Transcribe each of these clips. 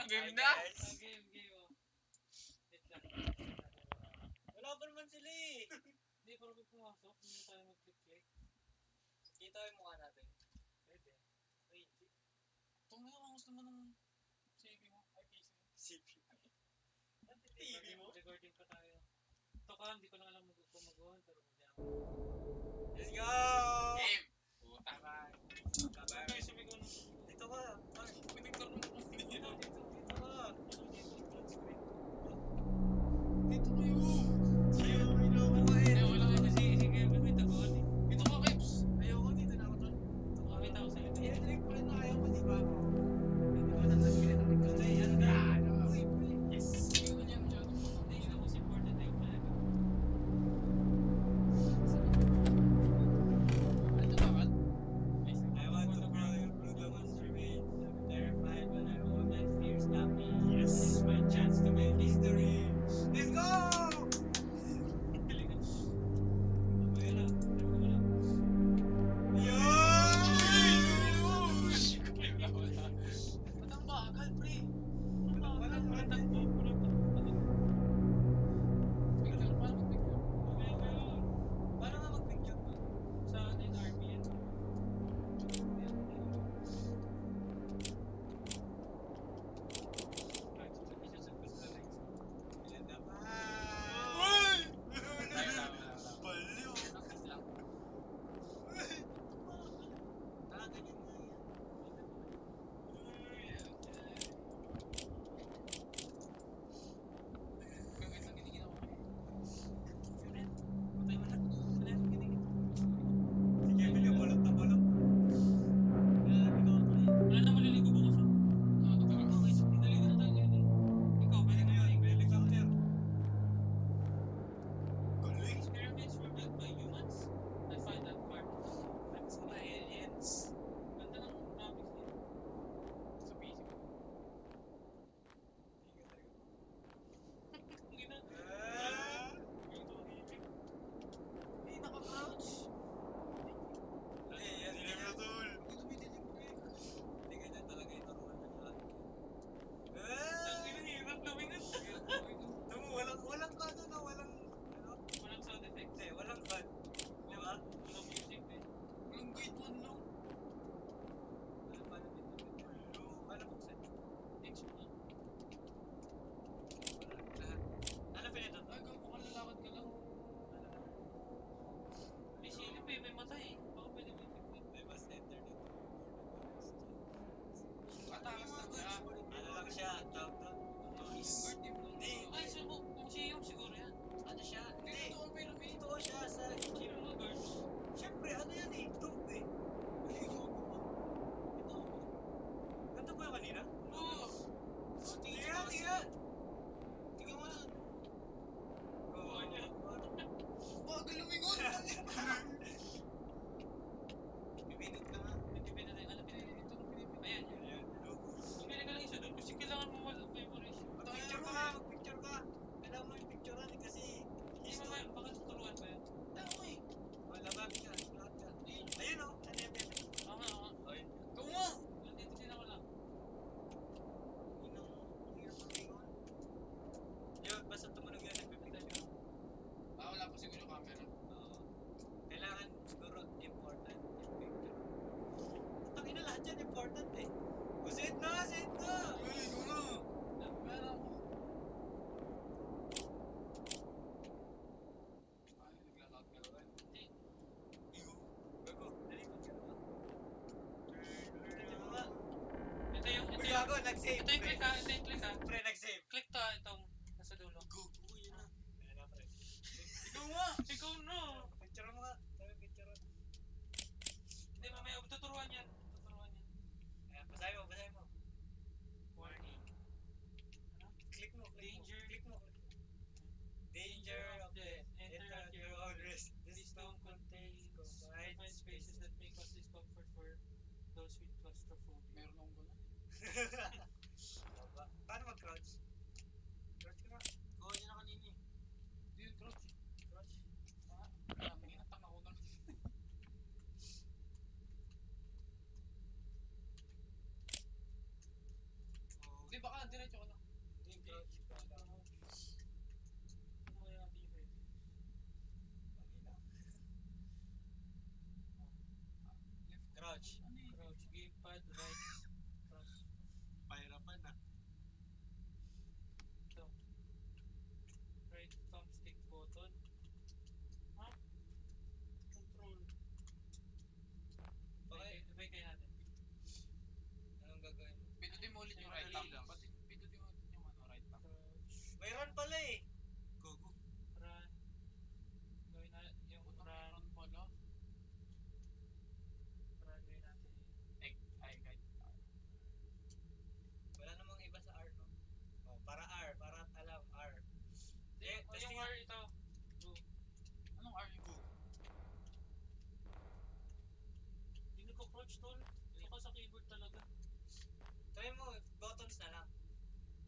Game na! Game oh. Wait lang. Wala pa naman sila eh. Hindi, pero may pumasok. Hindi tayo mag-click-click. Kita yung mukha natin. Pwede. Ay, hindi. Ito nga, ang gusto mo ng CV mo. Ay, PC mo. CV. TV mo? Recording pa tayo. Ito ka, hindi ko lang alam kung mag-on, pero mag-down. Let's go! Game! Puta ka. Saan tayo sumigaw ng sumigaw? Dito ka. Ay, Pinagkaroon mo kung dito, dito. dito, dito ka. Ano dito? Flat screen. Dito kayo! Sa'yo, may loko ka eh. Hindi, wala nga kasi sige, may taguan eh. Dito ka, Kips! Ayoko, dito na ako doon. Makakita ko sa likod. I-drink mo rin na ayaw mo, di ba? Hindi ko natanggalin ang ito. Ay, ano na? Uy, uy. Yes. Hindi ko niya masyado Hindi, hindi mo supported na yung flag. Ano ba, Kat? I want to grow your brutal monster vein. I'm terrified when I hold my fears at me. Yes, this is my chance to make history. Let's go! Mamaya na. Sabi ko wala. Ba't ang bagal, pre? Walang takbo. Picture, paano mag-picture? Mamaya pa yun. Paano nga mag-picture ba? Sa ano yung RP yan? Ilan na ba? Wala. Baliw! Kiss lang. Ganyan nga yan. Gagawin lang giniginaw ko. Patay mo na. Wala yung kinig. Sige, Emilio, balot na balot. Nalalabi ko ako eh. Wala na maliligo bukas ah. Tara. Okay, so naligo na tayo ngayon eh. Ikaw, pwede Ano na yun? maligo. Helicopter. Galing. Pyramids were built by humans? I find that part. That's mga aliens. Ganda ng graphics niya. Sa PC ko. Ang ina. Ah! Hindi naka-crouch. Ay, yan. Dilim na tol. Hindi ganyan talaga yung normal na lahat. Ang ina, hirap lumingan. Ito mo, walang ano na, walang, ano? Walang sound effect. Hindi, walang cut. Di ba? Walang music eh. Walang grade 1 lang. Paano dito? Paano buksan? X mo na. Wala. Lahat. Ano pinito? Ay, gago ka, lalakad ka lang. May silip eh, may mata eh. Baka pwede may tignan. I must enter the Atakas na siya. Ano lang siya, tawag doon? Noise. Birthday mo lang. Hindi. Ay, so museum siguro yan. Ano siya? Hindi, Hindi. totoo ang pyramid. Totoo siya sa Sino mga guards? Siyempre, ano yan eh? Tube eh. Ito. Ganito ba yung kanina? Oo. Tingnan, tingnan! Tingnan mo na. Oo. Bagal lumingon. Bibinit ka nga. Pinipinda tayo. Ano pinipinda? Ito ang pinipinit. Ayan, yun. Ayan, hello. Bumili ka lang isa doon kasi kailangan mo memories. Mag-picture ka nga, mag-picture ka. Kailangan mo yung picturean eh, kasi Hindi history. mamaya, baka tuturuan pa yan. Tao eh. Labag ka, lahat ka. Ayun o, ano yan, yan. Oo nga, oo nga. Ayun. Ikaw nga. Nandito din ako lang. Inang, ang hirap lumingon. Yun, basta tumunog yan, nagpipicture. Wala pa siguro yung camera. Oo. Kailangan siguro important yung picture. Ang ina lahat yan important eh. O, send na! Send na! Uy, ikaw na. Pera ako. Ay, naglalakad ka lang. Hindi. Iyo. Gago, nalikot ka ba? Ito mo nga. Ito yung, Uy, gago, nag-save. ito yung click ha, ito yung click ha. Pre, nag-save. Click to itong nasa dulo. Go. Uy, yun na. Ayan na, pre. Ikaw nga. Ikaw no! Picture mo nga. Sabi, picture mo. Hindi mamaya, tuturuan yan. Tuturuan yan. Ayan, basahin mo, basahin mo. Warning. Ano? Click mo, click mo. Danger. Click mo. Danger of death. Enter at your own risk. This don't contain confined confined spaces that may cause discomfort for those with claustrophobia. Meron akong ganun. Paano mag-crouch? Crouch ka na. Oo, yun na kanina eh. Hindi yun, crouch. Crouch. Minatang ako na. Oo. Hindi, baka Pad, right, cross. Pahirapan na. Ito. Right thumbstick button. Ha? Control. Okay. Ibay kaya natin. Anong gagawin mo? Pindutin mo ulit yung right thumb. Ba't pindutin mo ulit yung right thumb? Crouch. May run pala eh. Go, go. Run. Gawin na yung Puta, may run. run pala. Run gawin natin. Ay, kahit. Wala namang iba sa R, no? Oh, para R. Para alam, R. Hindi, Eh, yung testing R nga. ito. Go. Anong R yung go? Hindi nagko-crouch tol. Saka sa keyboard talaga. Try mo, buttons na lang.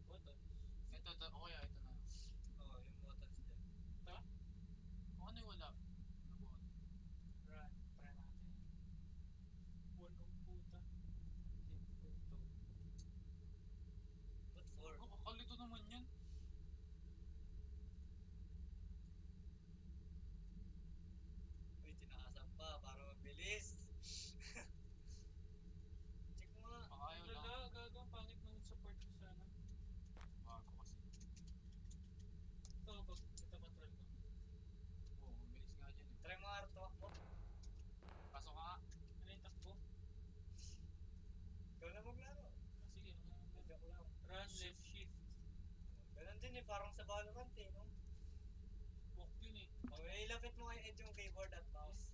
Button. Ito, o kaya ito na. Oh, yung buttons dyan. Ito. Kung ano yung wala. Nabuhat. Run. Try natin. Walong puta. Take photo. What for? Ako, kakalito naman yan. Uy, tinakasan pa para mabilis. Check mo nga. Baka ayaw lang. Wala, gagang pangit ng support ko sana. Bago kasi. Ito, control ko. Oo, mabilis nga dyan eh. Try mo nga ito mo. Pasok ka nga. Ano yung takbo? Ikaw na maglaro. Sige, Joke lang. run, left shift. Ganun din eh, parang sa Valorant eh, no? Walk yun eh. Oh, ilapit mo kay Ed yung keyboard at mouse.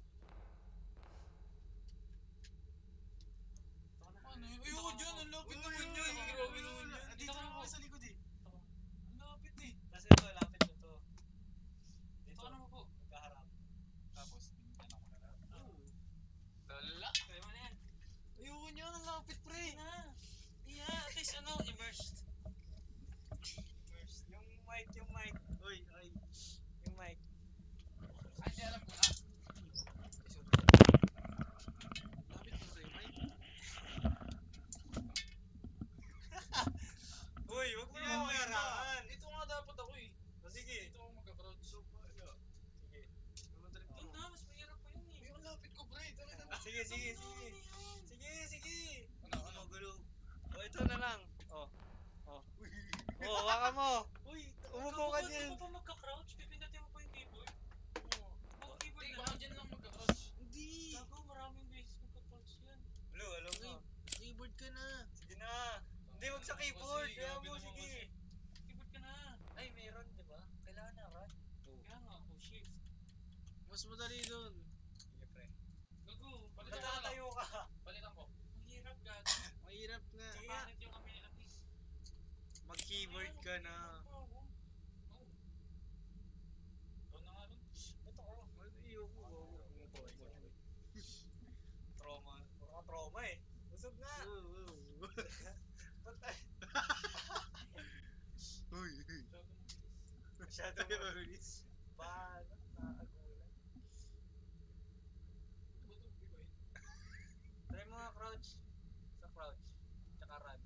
Ano yun? Ayoko dyan, ang lapit naman yan. Grabe naman yan. Dito ka naman sa likod eh. Ang lapit eh. Tapos ito, lapit mo to. Dito ka naman po. Magkaharap. Tapos, binigyan ako na lang. Oo. Lala. Kaya mo na yan. Ayoko niya, ang lapit pre. Sige na. Iya, at least ano, immersed. First, yung mic. Uy, yung mic. Ay, di alam ko na. Lapit mo sa'yo, Mike. Uy, wag mo Hindi naman ako iba. magharapan. Dito nga dapat ako eh. O sige. Dito ako magka-crouch. Sige. Doon na, mas mahirap pa yun eh. Ay, ang lapit ko pre. Talaga Ah, sige. Ano yan? Sige. Ano? Gulo. O, ito na lang. Oh, hawakan mo. Uy, Umupo ka dyan. Ikaw pa magka-crouch, pipindutin mo pa yung keyboard. Mag-keyboard Hindi, na baka lang. dyan lang magka-crouch. Hindi. Gago, maraming beses magka-crouch yan. Alam mo. Keyboard ka na. Sige na. Hindi, wag sa keyboard. Kasi, Kaya grabe mo, naman sige. kasi. Keyboard ka na. Ay, meron, di ba? Kailangan na run. Kaya nga, shift. Mas madali doon. Sige, pre. Gago, Palitan ko na lang. Matatayo ka. Palitan ko. mahirap gago. Mahirap nga. Sige nga. Pangit yung kami, Mag-keyboard ka na. Ikaw na nga rin. Ito ko. Ayoko. Trauma eh. Busog na. Patay. Masyado mabilis. Masyado mabilis. Paano? Nakakagulat. Try mo nga crouch. Sa crouch. Tsaka run.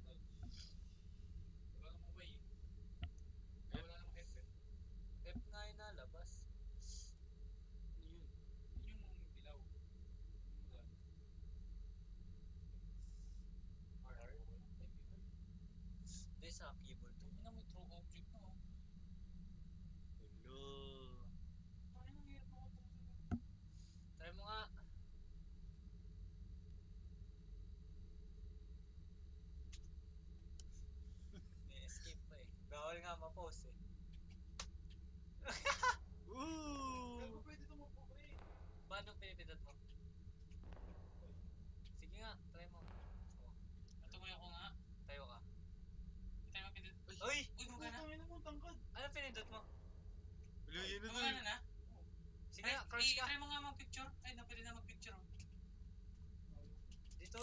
Wala namang way eh. Ay, wala namang F eh. F nga yung nalabas. Ano yun? Yun yung dilaw. Wala. R. Hindi sa keyboard. Ito na may throw object na oh. Hello. Ay, ang hirap mo ito. Try mo nga. May escape pa eh. Bawal nga ma-pause eh. Pero pwede tumakbo pre. Paano pinipindot mo? Sige nga, try mo. Natuloy ako nga. Tayo ka. Tayo mapindot. Uy! Uy, magana. Tangina mo, tangkad. Ano pinindot mo? Magana na? Sige nga, crouch ka. Try mo nga mag-picture. Ay, napili na mag-picture. Dito.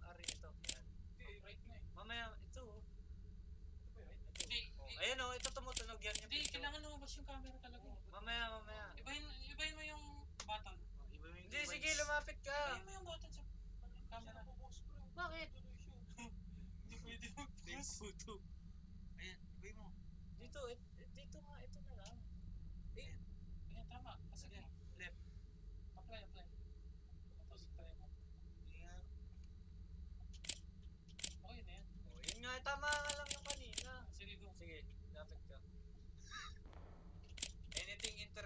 Ari, ito. Yan. Hindi, right na eh. Mamaya, ito. Ito ba right? Hindi, Oh, ayan o, ito tumutunog yan yung hindi, picture. kailangan lumabas yung camera talaga. Mamaya. Ibahin mo yung button. Iba mo yung Hindi, sige, lumapit ka. Ibahin mo yung button sa camera. Bakit? Hindi pwede mag-pause. photo. Ayan, iba mo. Dito nga, ito na lang. Ayan, tama. Kasi Sige, left. apply. Tapos try mo. Hindi nga.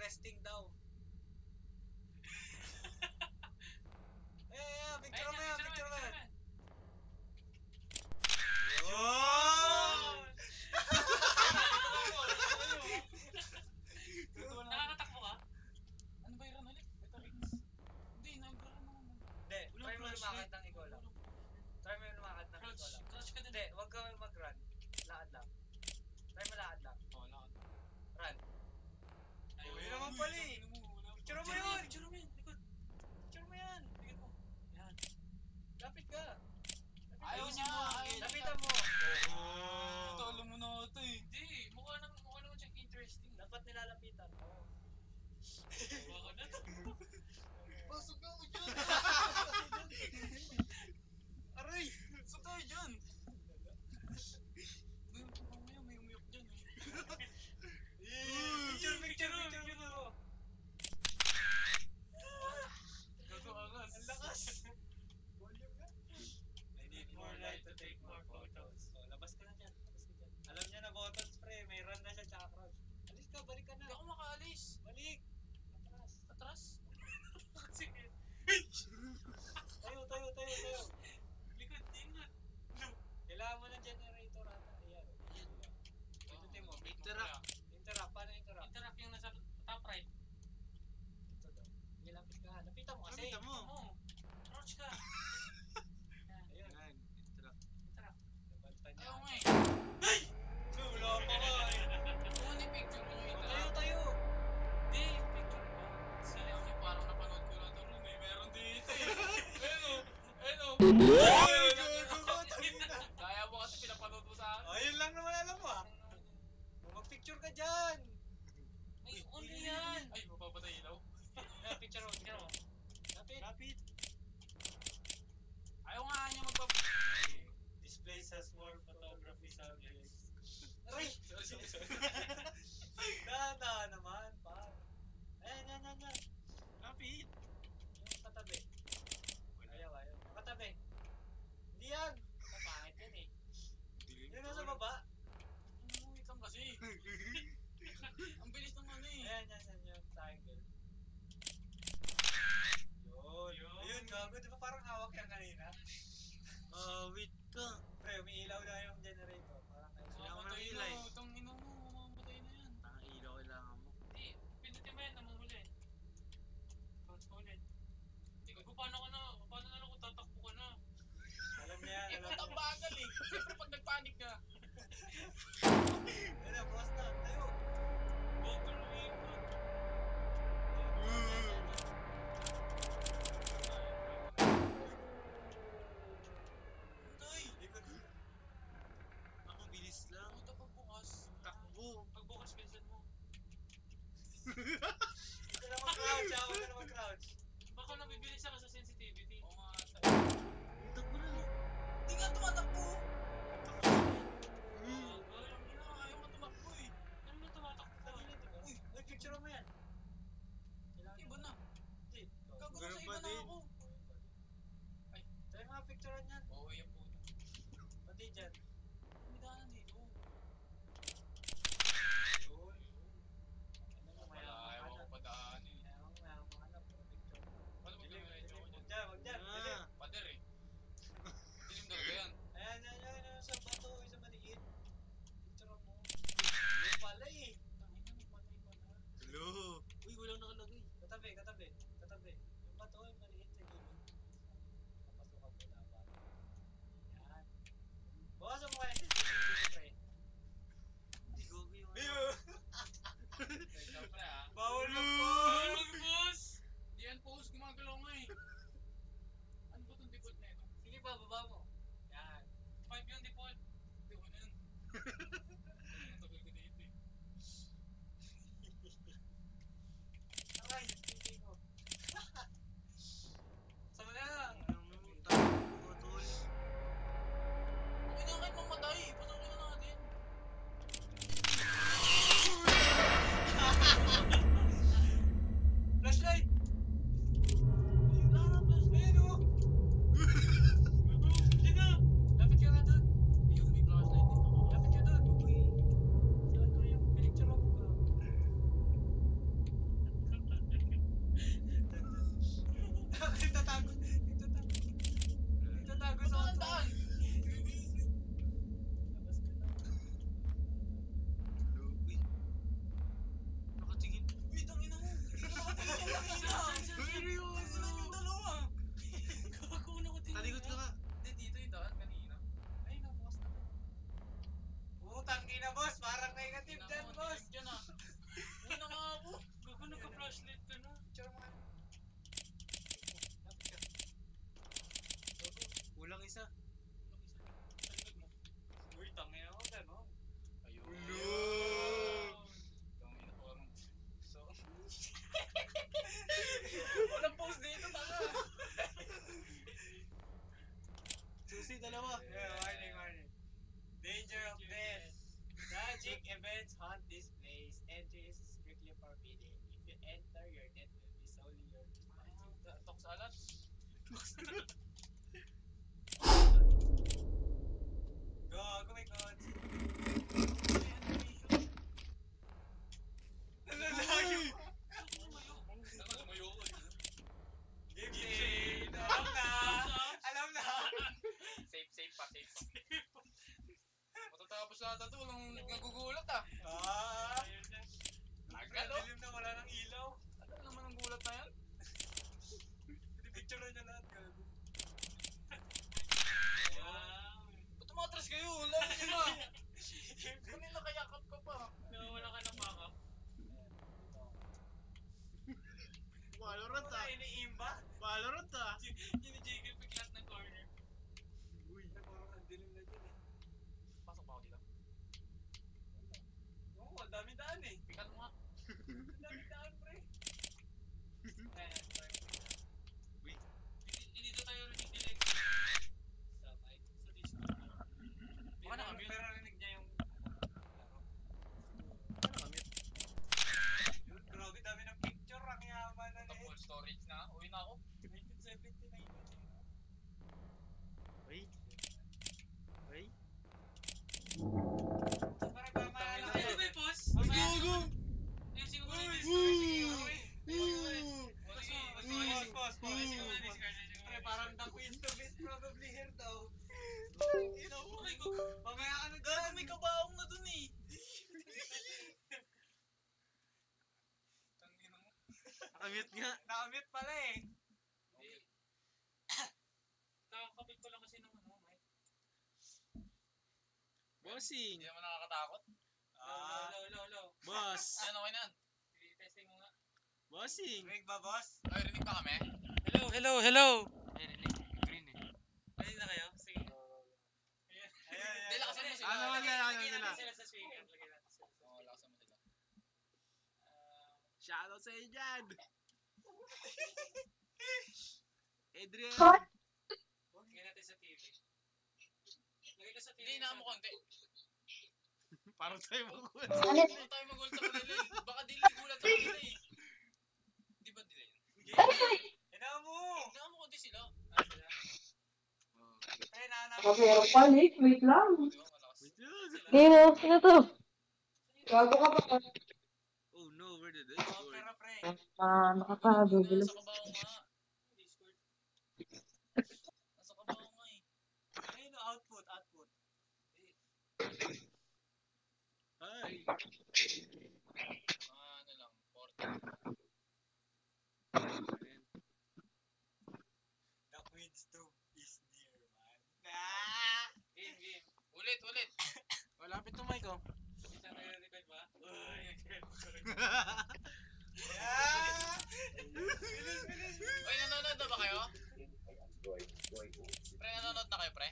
Interesting daw. Picture mo yan, picture mo yan. Yun! Nakakatakbo ka? Ano ba yun ulit? Ito Rix. Hindi, nag-ano naman. Hindi, try mo lumakad ng ikaw lang. Try mo lumakad ng ikaw lang. Crouch ka din. Hindi, huwag ka mag-run. Lakad lang. Try mo lakad lang. Oo, lakad. Run. Ayun. Yun naman pala eh. Picture mo yun! Picture mo yun. Likod. Picture mo yan! Likod mo. Yan. Lapit ka! Ayaw niya. Ayaw niya. Lapitan mo! Ito, alam mo na ito eh. Hindi, mukha naman siyang interesting. Dapat nilalapitan. Oo. Baka na to. Pasok na ako dyan! Aray! Saan tayo dyan? Mamaya may umiyok dyan eh. Picture mo! Gago angas. Ang lakas! I need more light to take more photos. Oh, labas ka na dyan. Labas ka dyan. Alam niya na buttons, pre. May run na siya tsaka crouch. Alis ka, balik ka na. Hindi ako makaalis. Balik! Atras. Atras? Sige. Tayo. Likod, ingat. Kailangan mo ng generator ata. Ayan. Pindutin mo. Interact. Interact. Paano interact? Interact yung nasa top right. Ito daw. Sige, lapit ka. Lapitan mo kasi. Lapitan mo. Oo. Crouch ka. Ayan. Yan, interact. Interact. Nabaltan niya. Ayaw nga eh. Wala pa ka eh. Kung ano yung picture mo yung Tayo. interact. Hindi, picture mo. Sali ako yung parang napanood ko lang ito ron eh. Meron dito eh. Kaya mo kasi pinapanood mo sa akin. Ayun lang naman alam mo ah. Mag-picture ka dyan. Ay, ano yan? Ay, mapapatay ilaw. Picture mo. Lapit. Ayaw nga niya This place has more photography subjects. Aray! Dahan naman, pa. Ayan. Lapit. Yung katabi. Ayaw. Katabi. Hindi yan. Napangit yan eh. Yun nasa baba. Wait lang kasi. Ang bilis ng ano eh. Ayan, yung triangle. Yun. Ayun, gago. Di ba parang hawak yan kanina? Wait ka. Pre, umiilaw na yung generator. Parang kayo. Kailangan mo ng Mamamatay ilay. na. Itong ino mo, mamamatay na yan. Tanga ilaw kailangan mo. Hindi, pindutin mo yan, namumuli. Crouch mo ulit. Hindi ko, paano na lang kung tatakbo ka na? Alam niya yan. Eh, ba't ang bagal eh? Siyempre pag nagpanik ka. Ayun na, boss na. Tayo. Go to the input. Tay! Likod. Ako bilis lang. Puta pagbukas. Takbo. Pagbukas, pinsan mo. Huwag ka na mag-crouch, ha? Huwag ka na mag-crouch. Baka nabibilis ako sa sensitivity. Oo nga. Takbo na. Hindi nga tumatakbo! Hmm. Ayaw nga tumakbo eh. Ano na tumatakbo ka? Uy, picture mo yan. Iba na. Hindi. Gago Ganun sa pa iba na din. ako. Tayo mga picturean yan. Oo, yung puta. Pati dyan. May daanan dito. Yun. Ano mo, Wala, ayaw ako padaan eh. Mayaman, puro picture. Paano ba gawin ito? active dyan, boss. Dyan ah. Una nga ako. Gago, nagka-flashlight ka na. Picture mo yan. Lapit ka. Kulang isa. Sa likod mo. Uy, tangin ako gano'n. Ayun. Wow. Tangina ko lang. So. Walang pose dito, tanga. Susi, dalawa. Yeah, warning. Danger of death. Tragic events haunt this place. Entry is strictly forbidden. If you enter, your death will be solely your responsibility. Tok sa alat. Go, my coach. Tanga, lumayo ko. Game save. Alam na. Safe pa. Matatapos lahat ito, walang nagugulat ah. Ayun na. Tagal oh. Dilim na, wala nang ilaw. Ano naman ang gulat na yan? Pinipicture na niya lahat. Gago. Ba't umatras kayo? Wala na nila. Kanina kayakap ka pa. Nawawala ka ng backup. Valorant ah. Iniimba? Valorant ah. Ginijigil piglat ng corner. Uy. Parang ang dilim na dyan eh. Pasok pa ako dito. Oo, ang daming daan eh. Pikat mo nga. Ang daming daan, pre. Hindi na tayo rinig nila sa mic, sa Discord. Baka nakamute. Pero rinig niya yung laro. Grabe, dami ng picture. Ang yaman na Full storage na. Uwi na ako. 1979 yun eh. Wait. Parang mamaya na Ano kayo. ba yung pause? Gago! Ayusin ko muna yung Discord. Pause. Ayusin ko muna yung Discord. Pre, parang the queen to be probably here daw. Oh my God. Mamaya ka na dyan. May kabaong na dun eh. Tangina mo. Nakamute nga. Nakamute pala eh. Nakakapit ko lang kasi ng ano, mic. Bossing. Hindi naman nakakatakot. Low. Boss. Ano kayo nan? Testing mo nga. Bossing. Rinig ba, boss? Ay, rinig pa kami? Hello. Green eh. Ready na kayo? Sige. Ayan. Hindi, lakasan mo sila. Ano naman Lagyan sila? natin sila sa speaker. Lagyan natin sila sa Oo, lakasan mo sila. Shoutout sa iyo dyan. Adrian. Lagyan natin sa TV. Lagyan ka sa TV. Hindi, na mo konti. Parang tayo magulat. Hindi tayo magulat sa kanila eh. Baka delay gulat sa kanila eh. Di ba delay? Ina mo! Na mo konti sila. Sila. Eh, nahanap Baka meron pa, Nick. Wait lang. Di ba malakas? Wait lang. Sino? Sino to? Gago ka pa. Oh no, where did it Oh, go? pero pre. Nakakagugulo. Nasa kabaong nga. Discord. Nasa kabaong nga eh. Ayun, output. Hi. Ano lang, 40. The Queen's Tomb is near, man. Game. Ulit. Malapit to mic oh. Isang nag-record ba? Yeah! Bilis! Oy, nanonood na ba kayo? Pre, nanonood na kayo, pre?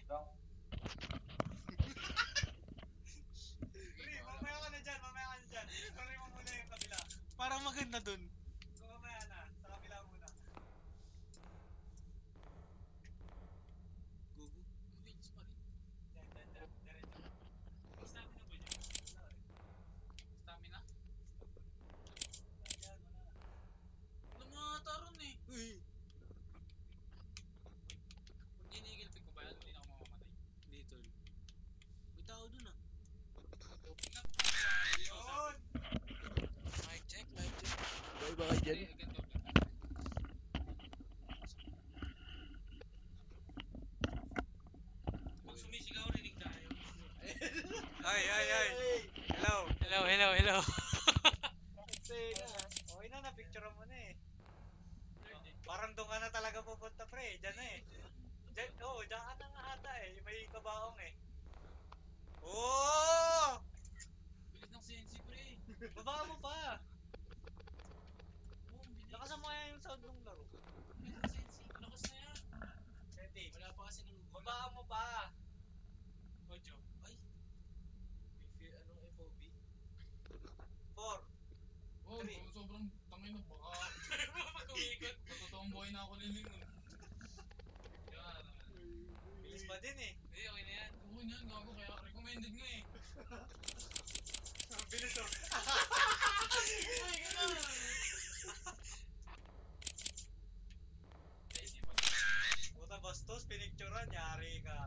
Pre, mamaya ka na dyan. Sorry mo muna yung kabila. Parang maganda dun. So, mamaya na. Sa kabila muna. Gugu. Mabilis pa rin. Diretso. Stamina ba niya? Stamina? Diyan, wala. Lumata ron eh. Uy. Pag ginigilpig ko ba yan, hindi na ako mamamatay. Dito. May tao dun ah. Yun! Mic check. Bye baka dyan. Ganito. Kung sumisigaw, rinig tayo. Ay! Hello. Okay na, na-picture mo na eh. Parang doon ka na talaga pupunta, pre. Diyan na eh. Diyan ka na nga ata eh. May kabaong eh. Oh! Bilis ng CNC Baba mo pa. Oh, ang bilis. Lakasan mo kaya yung sound ng laro. Lakas na yan. Setting. Wala pa kasi nang Baba mo pa. Audio. Ay. May fear, anong FOB? 4. Oh, Three. sobrang tangay na baka Umikot. sa totoong buhay na ako lilingon. Yan. Bilis pa din eh. Hindi, okay na yan. Oo niyan, gago, kaya recommended nga eh. Ang bilis oh. Ay, ganun. Hindi pa. Puta bastos, pinicturean, yari ka.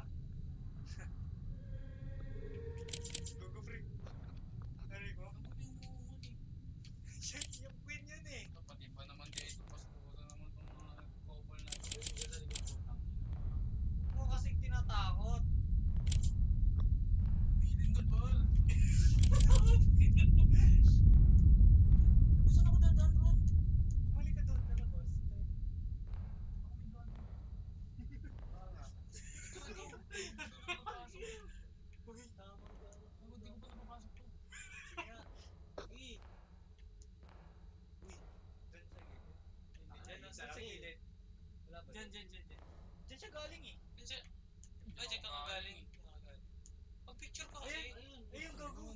Gugu free. Nari ko. Ako yung umuhuli. Yung queen yun eh. Pati ba naman dito, pastusa naman itong mga couple na ito. Huwag mo kasing tinatakot. Feeling the ball. Saan ako dadaan, Ron? Bumalik ka doon, kalabas. Uy, tamang gano'n. Ako, di ko pa napapasok to. Sige nga. Uy. Uy. Diyan sa gilid. Diyan sa gilid. Wala ba? Diyan. Diyan siya galing eh. Diyan siya. Ay, diyan ka nga galing. Pag-picture ka kasi. Ayun, gago.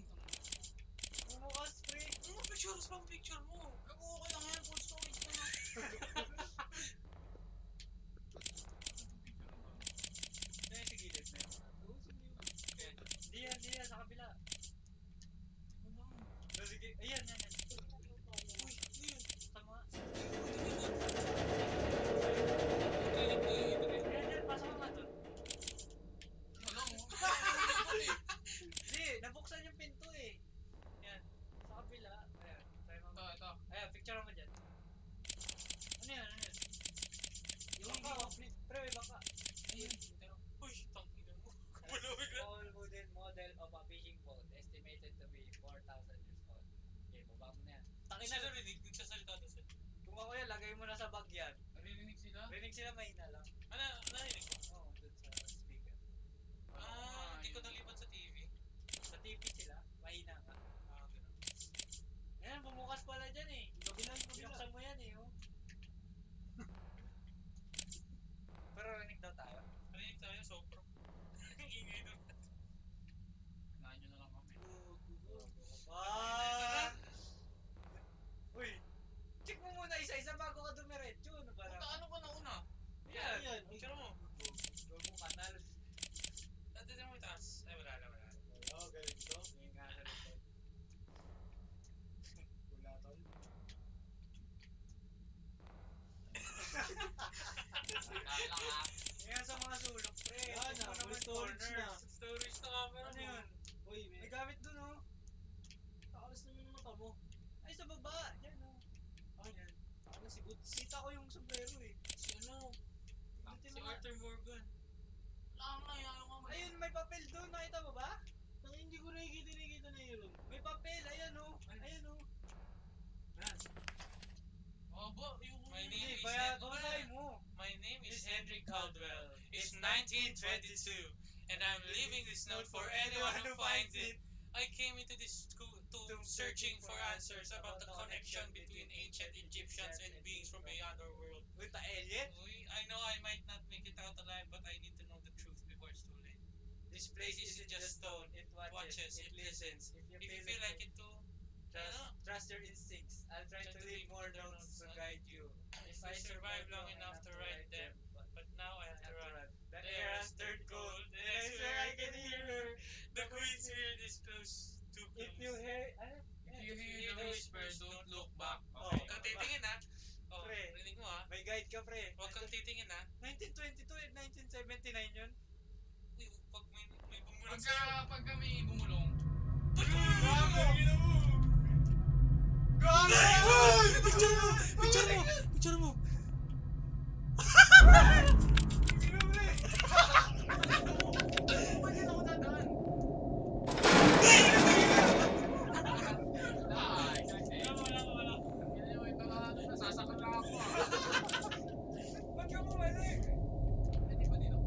Bumukas, pre. Ano picture? Saan picture mo? Gago, okay lang yan, full storage na lang. Diyan sa gilid na yun. Diyan, sa kabila. Sige, ayan, yan. Uy, yun. Tama. Yan, pasok ka nga doon. Wala mo. Hindi, nabuksan yung pinto eh. Yan. Sa kabila. Ayan. Try mo. Ito. Ayan, picture mo dyan. Ano yan? Yung baka, pre, may baka. Ayun. Uy, tangina mo. Wala bigla. All wooden model of a fishing boat estimated to be 4,000 years old. Okay, baba mo na yan. Hindi siya narinig. Nagsasalita na siya. Kung ako yan, lagay mo na sa bag yan. Naririnig sila? Rinig sila mahina lang. Ano, narinig mo? Oo, dun sa speaker. Hindi ko nalipat sa TV. Sa TV sila, mahina ka. Ganun. Ayan, bumukas pala dyan eh. Binuksan mo yan eh, oh. Pero rinig daw tayo. Narinig tayo, Sopro. Ang ingay doon. Kinain nyo na lang kami. Ah! Uy! Check mo muna isa-isa bago ka dumiretso. Ano ba Punta, na? ano ka na una? Yan. Picture mo. Gawin kanal. Dati mo itaas. Ay, wala. Oo, galing to. Ngayon nga sa likod. Kulaton. Kaya lang ha. Ngayon sa mga sulok, pre. Yan Gusto na, mo naman full storage corners. na. Storage na camera Ano mo. yun? Uy, May gamit dun, oh. Takalas naman yung mata mo. Ay, sa baba. Yan, oh. Ay, Yan. takalas si Boots. Kita ko yung sombrero, eh. Si ano? Pindutin Si mo nga. Arthur Morgan. Wala nga, ayaw nga. Ayun, may papel doon. Nakita mo ba? Tangin, hindi ko nakikita na yun. May papel. Ayan, oh. Ayan, oh. Aba, yung My Hindi, name is kaya babasahin mo. My name is Henry Caldwell. It's 1922, and I'm leaving this note for anyone who finds it. I came into this school to searching for answers about the connection between ancient Egyptians and beings from beyond our world. Wait, alien? I know I might not make it out alive, but I need to know the truth before it's too late. This place isn't just stone. It watches. It listens. If you feel like it too, Trust your instincts. I'll try to leave more notes to guide you. if I survive long enough to write them, but now I have to run. The The air has turned cold, and I swear I can hear her. The queen's here this close, too close. If you hear, If you hear the whispers, don't look back. Oh. Huwag kang titingin ha. Oh, Pre. rinig mo ha. may guide ka, pre. Huwag kang titingin ha. 1922 and 1979 yun. Uy, pag may bumulang sa'yo. Pagka may bumulong, Gago! Picture mo! Picture mo! Picture mo! Sino, pre? Ba't yun ako dadaan? Wala. ito na, nasasakal lang ako ah. Ba't ka bumalik? Hindi ba dito?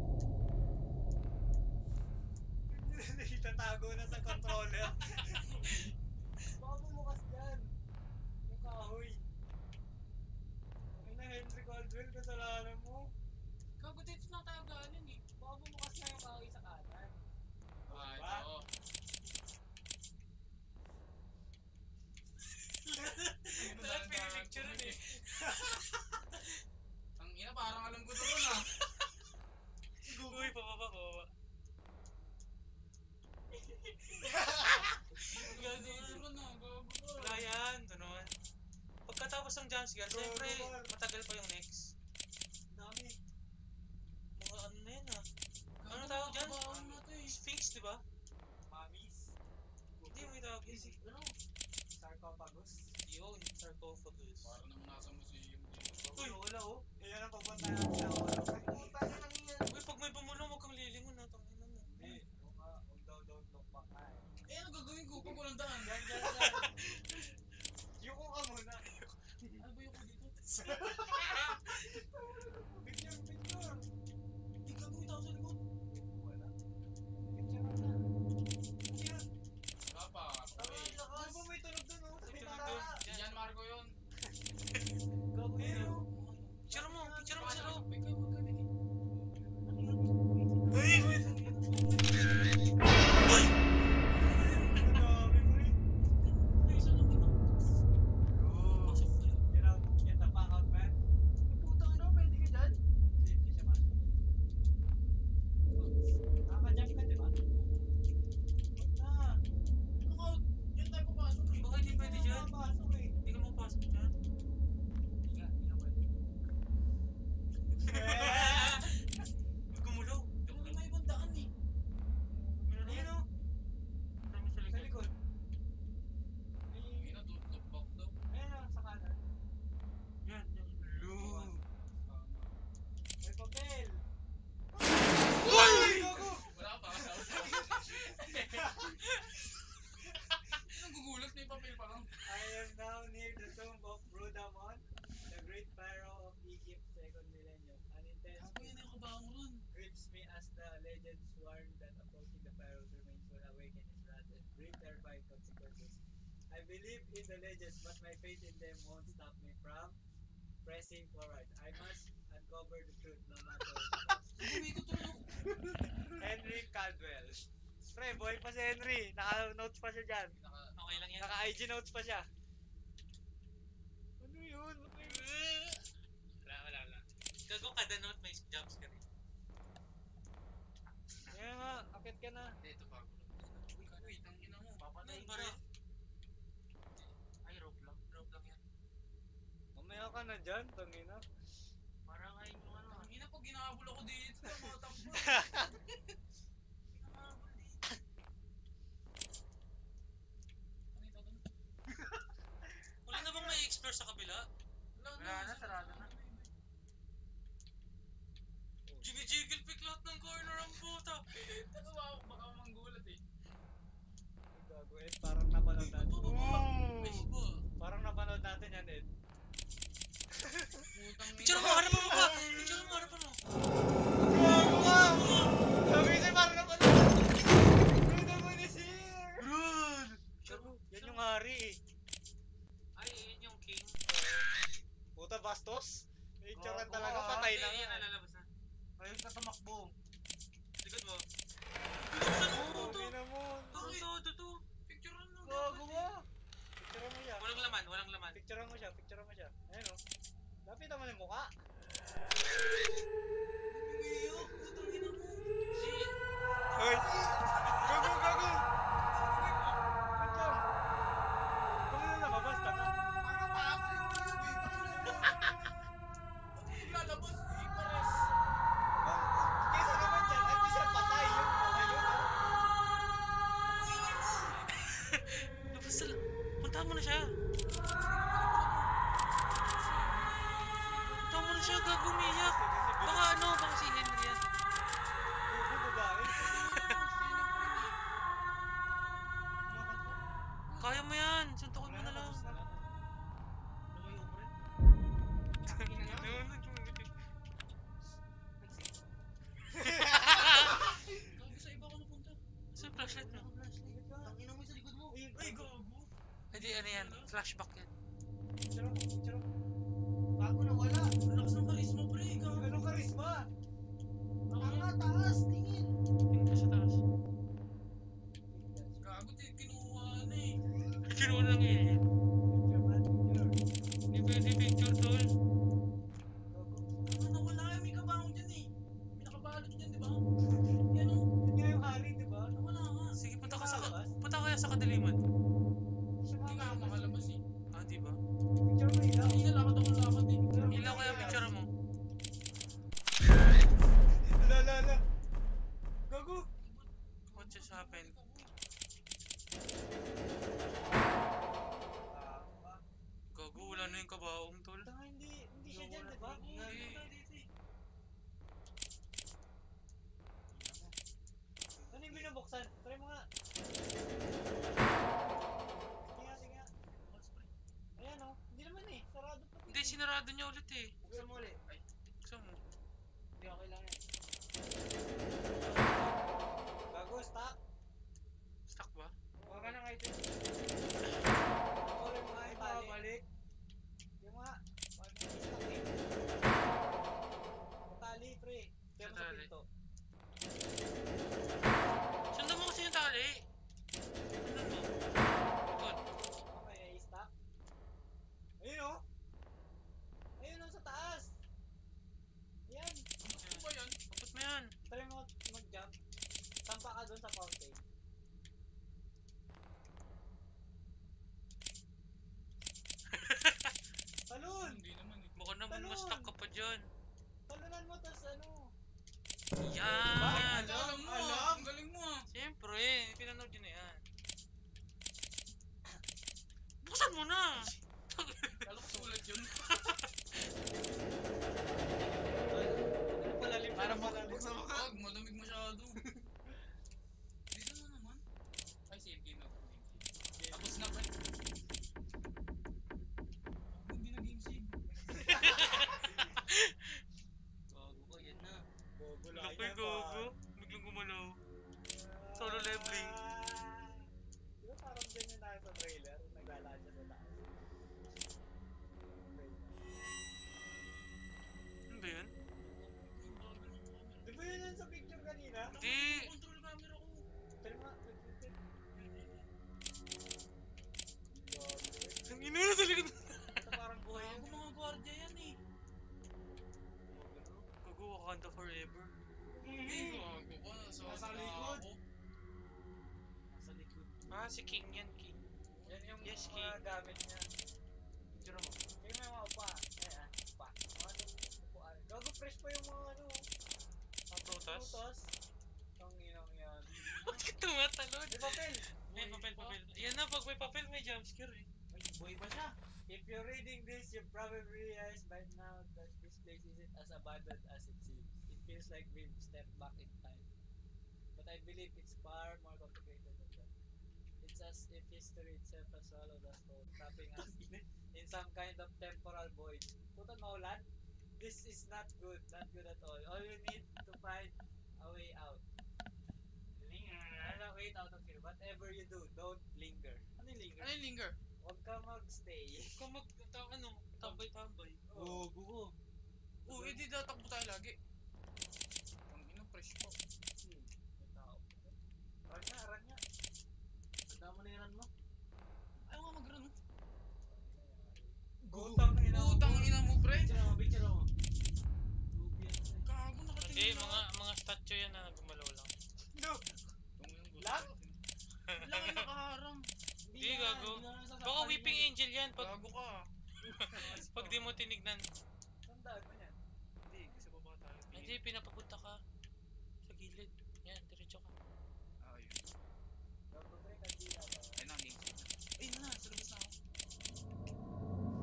Itatago na sa controller. Baka bumukas dyan. Yung kahoy. Ay na, Henry Caldwell, kasalanan mo. Gago dito na tayo galing eh. Baka bumukas na yung kahoy sa kanan. Ay, Diba? oo. Lahat pinipicture eh. Ang ina, parang alam ko doon ah. Uy, pababa. Gago. Siguro na, gago ka. Wala yan, ganun. Pagkatapos ng jumpscare, siyempre, matagal pa yung next. Dami. Mga ano na yan ah. Ano tawag dyan? Kabahan na to eh. Sphinx, di ba? Mamis. Hindi, may tawag yun. Ano? Sarcophagus. Yun, sarcophagus. Parang nang nasa museum dito. Uy! Wala oh. Yan ang papunta natin sa oras. Ay, puta na lang yan. Uy, pag may bumulong, huwag kang lilingon na. Tangina mo. Hindi. Huwag ka. Huwag daw don't look back na eh. Eh, ano gagawin ko pag walang daan? Yan. Yuko ka muna. Ano ba yung ko dito? Picture. Hindi gagawin tao sa likod. Wala. Picture mo na. Yan. Wala pa. Okay. Ano ba may tunog dun oh? Sa May bintana. tunog dun. Si Jan Marco yun. Gago yun oh. Picture mo sa loob. Ikaw, wag ka naging. Uy! Grabe pre. Uy, isa lang ito. Pasok na yun. Get the fuck out man. Putang ina, pwede ka dyan? Hindi siya man. Nakaka-jump ka diba? Wag na. Anong out? Diyan tayo papasok eh. Baka hindi pwede dyan. Nakapasok eh. Hindi ka mapasok dyan. Hindi na pwede. Huwag gumulaw. Pero may ibang daan eh. Meron Ayun yan. oh. Marami sa Sa likod. likod. Hindi na, tutok daw. Ayun oh, sa kanan. Yan. Loo. May papel. Uy! Gago! Wala pa. Anong gugulat? May papel pa lang. I am now near the tomb of Rudamon, the great pharaoh of Egypt, second millennium. An intense Ako yun yung kabahan mo ron. grips me as the legends warn that approaching the pharaoh's remains will awaken his wrath and bring terrifying consequences. I believe in the legends, but my faith in them won't stop me from pressing forward. I must uncover the truth no matter what. Umikot rin ako. Henry Caldwell. Pre, boy pa si Henry. Naka-notes pa siya dyan. Okay lang yan. Naka-IG notes pa siya. Ano yun? Wala. Gago kada note may jumpscare. Yan nga, akit ka na. Ito pa. Uy, tangina mo. Papatay Ano ko bara? eh. Ay, rope lang yan. Mamaya ka na dyan, tangina. Parang ay yung ano. Tangina, pag ginahabol ako dito, mga takbo. Pinakahabol dito. Ano ito doon? Wala na bang may explore sa kabila? Wala na, sarado na. Jiggle pick lahat ng corner ang puta. Ano ba ako? Baka manggulat eh. Gago, Ed. Parang napanood natin. Ay, iba. Parang napanood natin yan, Ed. Putang Picture mo, harapan mo ba? Picture mo, harapan mo. Gago ka! Sabi kasi parang napanood. Rudamon is here! Run! Gago, yan yung hari eh. Ay, yun yung king. Puta, bastos. Picturean Gago talaga, ka. patay na Hindi, yan nga. ang lalabas na. Ayun na tumakbo. Likod mo. Binuksan mo po to. Tangina mo. To. Picturean mo. Gago ka! Picturean mo siya. Walang laman. Picturean mo siya. Ayun o. Lapit naman yung mukha. Umiyak. Putang ina mo. Si... Hoy! Gago! Wait lang. Kung na lumabas, tanga. Ano pa ako yung lalabas eh, pares. Kesa naman dyan, hindi siya patay yung mga yun. Labas na lang. Puntahan mo na siya. Gago umiyak. Baka si Henry yan. Gago babae. Kaya mo yan. Suntukin mo na lang. Lumayo mo rin. Gago sa iba ko napunta. Sa flashlight mo. Tangina mo sa likod mo. Ay, Ay, gago. Ay, Hindi, ano yan? Flashback yan. Picture mo, picture mo. Bago na wala. Lakas ng karisma, pre. Gago. Anong karisma? Tanga, taas, tingin. Hindi sa taas. Gago, kinuha na eh. Kinuha ng alien. Picture man, picture. Hindi pwede picture, tol. Ano, nawala eh. May kabangon dyan eh. May nakabalot dyan, di ba? Yan o. Yun nga yung hari, di ba? Nawala nga. Sige, Nakalabas? punta kaya sa kadiliman. Hindi nga ako makalabas eh. Ah, di ba? Picture mo ilaw. Hindi na lakad ako lakad eh. Ilaw kaya picture mo. La. Gago. What just happened? Gago, wala na yung kabaong, tol. Tanga, hindi siya dyan, di ba? Hindi. Ano yung binubuksan? Try mo nga. Sige nga. Ayan o. Hindi naman eh. Sarado pa. Hindi, sinarado niya ulit eh. Buksan mo ulit. Ay, Buksan mo. hindi okay lang yan. Gago, stop. Stuck ba? Huwag ka na nga ito. Sorry mga ibalik. Yung mga, paano yung stuck eh. Tali, pre. Kaya mo sa Tali. pinto. Sundan mo kasi yung tali. Sundan mo. Good. Okay, i-stop. Ayun o. Ayun o, sa taas. Ayan. Ano ba yan? Tapos mo yan. Try mo mag-jump. Sampa ka dun sa fountain. Talon! Hindi naman eh. Baka naman Talon! ma-stuck ka pa dyan. Talunan mo, tas ano. Yan! Alam mo ah. Ang galing mo ah. Siyempre, pinanood yun na yan. Buksan mo na! Kala ko sulat yun. Palalim Para para palalim. buksan mo ka. Wag, malamig masyado. Dito na naman. Ay, save game na. Tapos na pre. Hindi na game save. Gago ka, yan na. Bobo lang Nakoy, yan, gogo. Biglang gumalaw. Solo leveling. Di ba parang ganyan tayo sa trailer? Naglalaan siya sa taas. Ano ba yun? Di ba yun yun sa picture kanina? Hindi! Control camera ko. Try mo nga, mag-flip. Ang ino na talaga. Ito parang buhay Gago yun. mga gwardiya yan eh. Gago, Wakanda forever. Eh, gago ka. Nasa likod. Ako. Nasa likod. Ah, si King yan, King. Yan yung Yes, mga King. gamit niya. Picture mo. Kaya may mga upa. Ayan, upa. Mga upuan. Gago fresh pa yung mga ano. Ang prutas. Frutos. Ang inang yan. Ba't ka tumatalon? May papel. May papel. Yan na, pag may papel, may jumpscare eh. Ay, buhay ba siya? If you're reading this, you probably realize by now that this place isn't as abandoned as it seems. It feels like we've stepped back in time. But I believe it's far more complicated than that. It's as if history itself has swallowed us whole, trapping us in some kind of temporal void. Puta maulan? This is not good at all. All you need to find a way out. A way out of here. Whatever you do, don't linger. Ano yung linger? Ano yung linger? Huwag ka magstay. Kung tambay-tambay. Gogo ko. Oo, edi tatakbo tayo lagi. Ang ina, fresh pa. May tao. Run nga. Tanda mo na yung run mo. Ayaw nga mag-run. Gutang na ina mo. Utang ina mo, pre. Picture mo. Gogo yan. Gago, Hindi, nakatingin na. mga statue yan na gumalaw lang. No! Lang? Lang yung nakaharang. Hindi, gago. Baka weeping angel yan Gago ka. pag di mo tinignan. Tandaan mo yan. Hindi, sa baba tayo. Hindi, pinapapunta ka sa gilid. Yan, diretso ka. Ayun. Gago pre, kanina ba? Ayun na, game save na. Ayun na, sa labas na ako.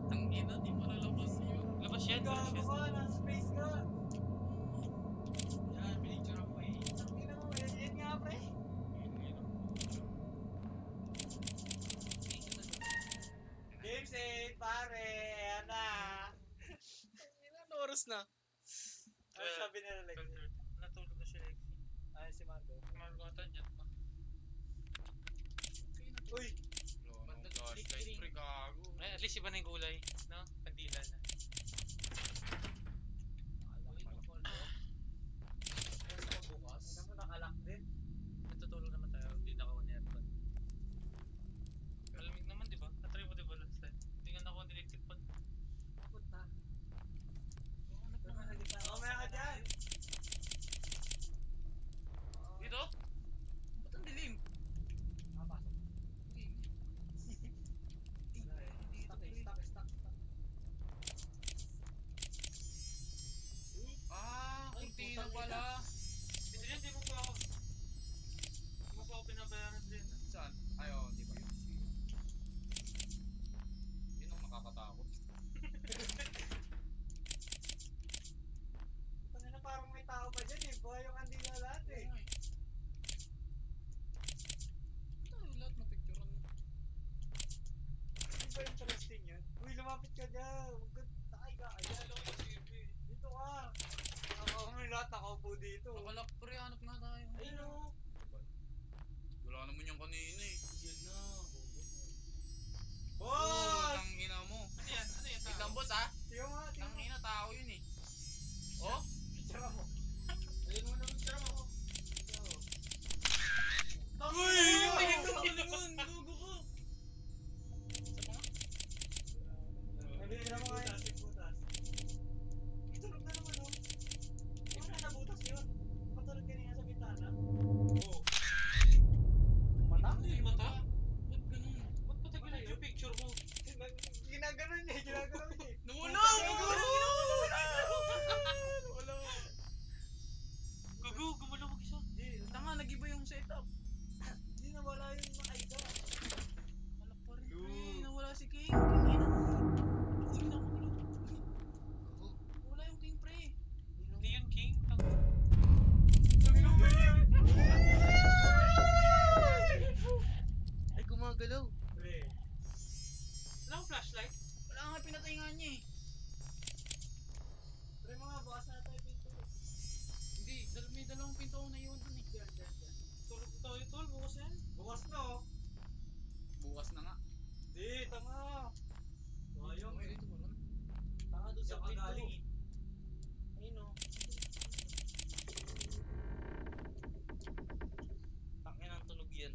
Tangina, di mo lalabas yun. Labas yan, labas Gago yan. ka, nasa space ka. Yan, pinicture ako eh. Tangina mo, yan nga pre. Game save, pare. Ayan na. Ilan oras na? Ano sabi nila like? Natulog na siya like. Ay, si Margo. Margota dyan pa. Uy! Flashlight. Iba na yung kulay, no? Kandila na. Ano mo nakalak din? Natutulog naman tayo, hindi naka-on-aircon. Malamig naman, di ba? Natry mo, di ba, last time? Hindi nga nakuha electric fan. Punta. Mamaya ka dyan. Dito? Ba't ang dilim? Makapasok. Stuck. Kunti na pala. Hindi mo pa ako. Hindi mo pa ako pinabayaran din. Saan? Ay, oo, di ba yun? Yun ang nakakatakot. Tangina, parang may tao pa dyan eh. Buhay yung andila lahat eh. Tayo lahat mapicturean mo. Di ba interesting yun? Uy, lumapit ka dyan. Huwag ka, takay ka. Ayan. Dito ka. May lahat nakaupo dito. Nakalak pre, hanap nga tayo. Ayun o. Wala naman yung kanina eh. Yan na. Boss! Tangina mo. Ano yan? Ano yan? Wait lang boss ha. Tingnan mo, tingnan mo. Tangina tao yun eh. Oh? Picture mo. Ayun mo na picture mo. Uy! Tingin ko naman. Gugo ko. Nabitira mo nga yung butas. Itulog na naman o. Wala na butas yun. Patulog kanina sa bintana. Oo. Mata? Ano yung mata? Ba't ganun? Ba't patagilan yung picture mo? Ginaganon niya, ginaganon niya eh. Nawala! Wala. Gugu, gumalaw mag-isa. Tanga, nag-iba yung setup. Hindi nawala yung makaiga. Kalak pa rin pre. Dude. Nawala si King. King na mo. Uy, nakulo. Wala yung King pre. Hindi yun, King. Ay, gumagalaw. Pre. Wala akong flashlight. Wala nga, pinatay nga niya eh. Pre mga bukas na tayo pinto. Hindi, may dalawang pinto ako naiwan dun eh. Tulog na tayo, tol. Bukas na yan. Bukas na oh. Bukas na nga. Di, tanga. Sayang Ay, eh. dito ba nun? Tanga doon sa Diyan ka pinto. galing eh. Ayun oh. Tangin ang tunog yan.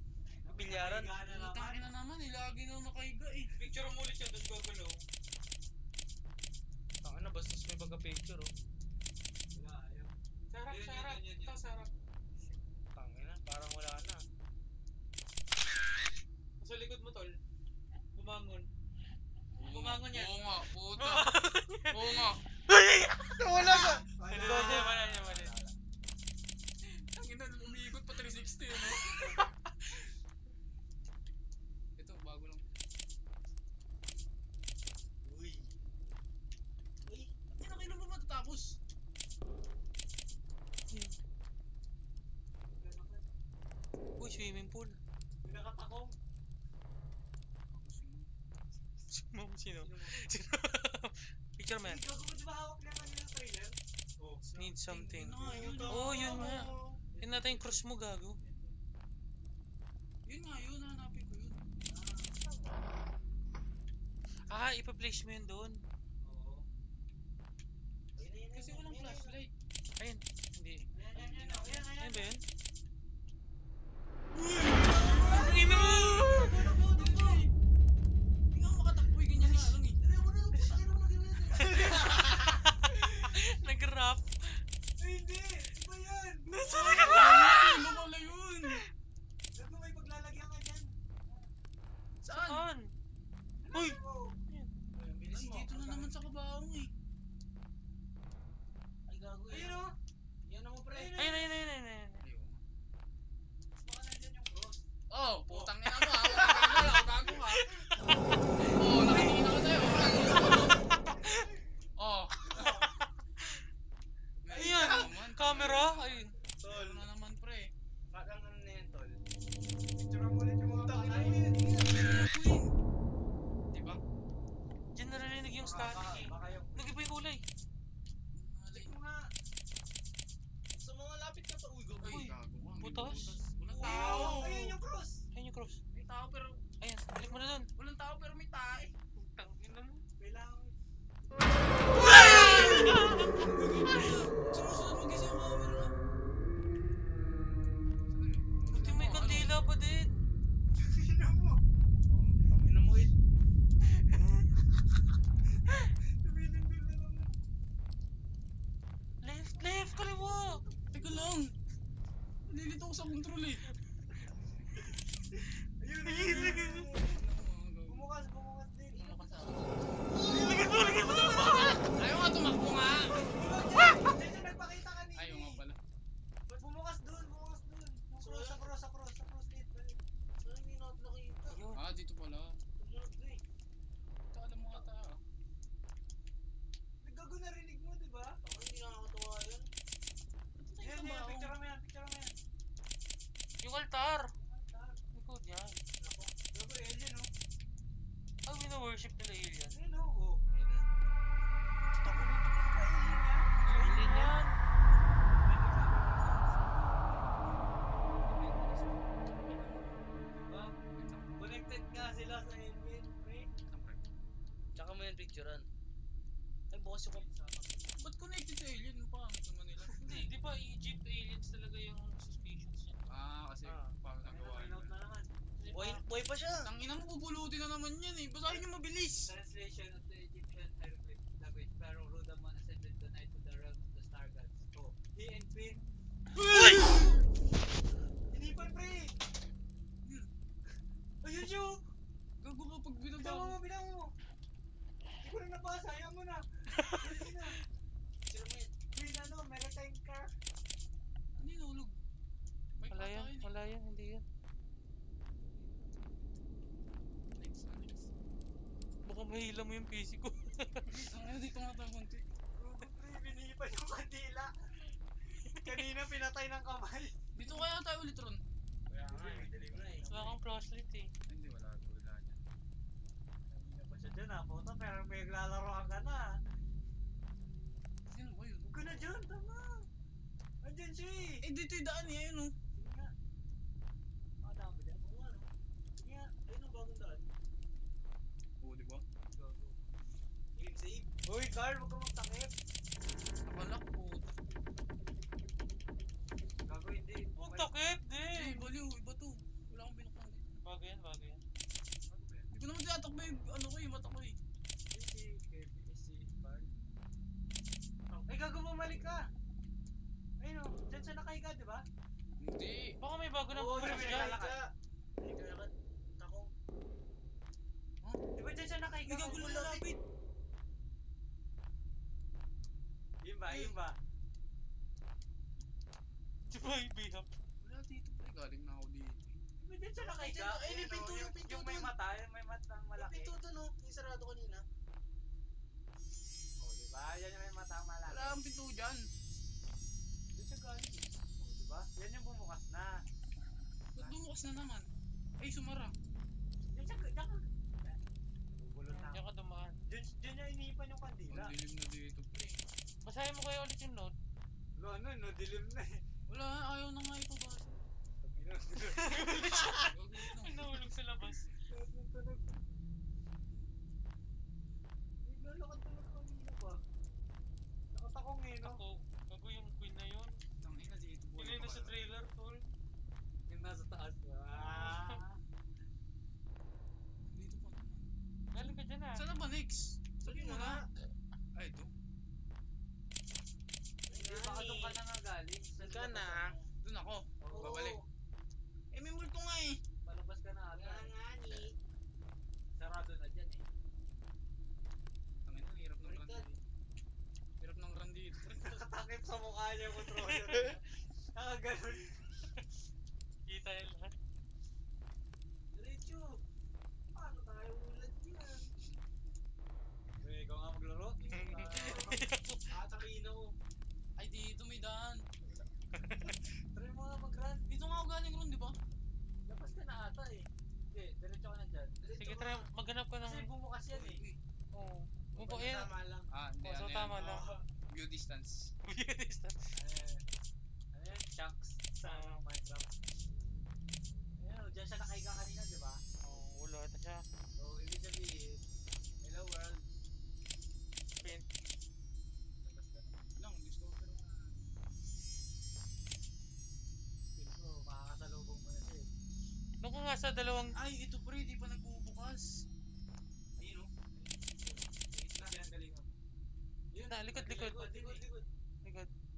Bilyaran. Higa na naman. Tangin na naman eh, lagi na nakaiga eh. Picture mo ulit yan, doon gagalaw. Tangin na, bastos may pagka-picture oh. Wala, ayaw. Sarap, Yun, sarap. yun, yun, yun. Ito, sarap. Tangin na, parang wala na. Sa likod mo, tol. Bumangon. Bumangon yan. Oo nga, puta. Oo nga. Wala ka! Wala niya. Tangin na, umiikot pa 360 yun eh. Ito, bago lang. Uy. Uy, kailan ba matatapos? Uy, swimming pool. Pinakatakong. Sino? Picture man. Ikaw ko ba hawak na kanina ng trailer? Oh. Need something. Yun nga, yun. Oh, yun nga. Yun natin yung cross mo, gago. Yun nga, yun. Hanapin ko yun. Ah, ipa-place mo yun doon. Oo. Kasi walang flashlight. Ayun. Hindi. Ayan. Ayun ba yun? Ina mo! Hindi nga makatakbo eh, ganyan nga lang eh. Nag-rap. Ay, hindi! Iba yan! Nasa Ano pala yun? Ba't mo may paglalagyan ka dyan? Saan? Uy! Oh. Ay, dito na naman sa kabaong eh. Ay, gago Ayun oh! Yan mo pre! Ayun. pa din. Sino mo? Tangina mo it. Tumilindol na naman. Left, kaliwa. Teka lang. Nalilito ako sa control eh. Ayun, Ayun, ayun. Bumukas din. Lagyan mo. Ayaw nga tumakbo nga. Diyan siya nagpakita kanina. Ayaw nga pala. Ba't bumukas dun? Sa cross gate. Saan hindi natin nakita? Ah, dito pala. Sumunod na eh. Alam mo ata ah. Naggago narinig mo, di ba? Ako hindi nakakatawa yan. Yan, picture mo yan. Yung altar. Likod yan. Gago, alien, oh. Ang wina-worship nila alien. Ayun, oh. Ayun na. Tako nito ba alien yan? Alien yan. Diba? Connected nga sila sa alien, pre. Tsaka mo yan picturean. Ay, bukas yung Ba't connected sa alien? Ang pangit naman nila. Hindi, di ba Egypt aliens talaga yung suspicions niya? Kasi Ah. parang nagawa Ano, niya. na naman. Buhay pa siya. Tangina mo, pupulutin na naman yan eh. Basahin nyo mabilis. Translation of the Egyptian hieroglyph language. Pero Rudamon ascended tonight to the realm of the star gods. Oh, he and Finn. Uy! Inipan, pre! Ayun siya! Gago ka pag Bilang binaba. mo, bilang mo! Hindi ko na nabasa, ayaw mo na! Dali na! Sino mo yan? Queen, maritime car! Ano yung nahulog? May Wala yan, katayin eh. wala yan, hindi yan. Next. Baka mahila mo yung PC ko. Tangina, dito nga tayo konti. Rugo, pre, binihipan yung kandila! Kanina pinatay ng kamay! Dito kaya tayo ulit ron. Kaya nga, dilim na eh. Wala kang flashlight eh. Hindi, wala niya. Kanina pa siya dyan puto, pero may naglalaroan ka na. Sino ba yun? Huwag ka na dyan, tama! Andyan siya eh! Eh, dito yung daan niya yun oh. Sige nga. Makatama ba dyan? Oo nga, no? Sige nga, ayun ang bagong daan. Oo, di ba? Gago. Save. Uy, Carl, huwag kang magtakip. Nakalak po. Gago, hindi. Huwag takip, Eh, di. baliw, iba to. Wala akong binuksan din. Bago yan, bago yan. Hindi ko naman tinatakbo yung ano ko eh, mata ko eh. Si Carl. Ay, gago, bumalik ka. Ayun o, dyan siya nakahiga, di ba? Hindi. Baka may bago na Oo, pumasok dyan dyan. nakahiga. Kailangan takong. Di ba dyan siya nakahiga? Ay, gago na malapit. Yun ba, yun ba? Di ba ibihap? Wala dito pre, galing na ako dito. Di ba dyan siya nakahiga? Ay, Ayun, yung pinto, oh, yung pinto Yung may dun. mata, yung may matang malaki. Pinto to no, yung sarado kanina. Oh, di ba? Yan yung may matang malaki. Wala akong pinto dyan. Doon siya galing eh. Oh, di ba? Yan yung bumukas na. Ba't bumukas na naman? Ay, sumara. Diyan siya, diyan ka. Bubulon na. Diyan ka dumaan. Diyan niya iniipan yung kandila. Ang dilim na dito pre. Basahin mo kaya ulit yung note. No, dilim na eh. Wala, ayaw na nga ipabasa. May nahulog sa labas. Naglalakad-talak kanina pa. Nakatakong eh, no? Ako, bago yung queen na yun. Tangina dito. Hindi na sa trailer, tol. Yung nasa taas. Ah. Dito pa naman. Galing ka dyan ah. Saan na ba next? Sabi mo na. Ay, ito. Hindi, baka doon ka na nga galing. Saan ka na? Doon ako. Oo. Babalik. Eh, may multo nga eh. Palabas ka na ata. Ngani. Sarado na dyan eh. Tangina, ang hirap ng run Baliktad. dito. Hirap ng run dito. Nakatakip sa mukha niya yung controller. Nakaganon. Kita yan lahat. Diretso. Paano tayo ulat yan? Pre, ikaw nga maglaro. Atakin ako. Ay, dito may daan. Try mo nga mag-run. Dito nga ako galing ron, di ba? Labas ka na ata eh. Hindi, diretso ka na dyan. Sige, try. Maghanap ka ng... Kasi bumukas yan eh. Oo. Upo yan. Tama lang. Hindi. Oh, so tama lang. View distance. Ano yan? Chunks sa Minecraft. Ayun, dyan siya nakahiga kanina, di ba? Oo, wala na siya. So, ibig sabihin, hello world. Pin. Labas ka. Lang, discover nga. Feel ko, makakasalubong mo na siya eh. nga sa dalawang... Ay, ito pre, di pa nagbubukas. Ayun o. Yun, Likod. Likod.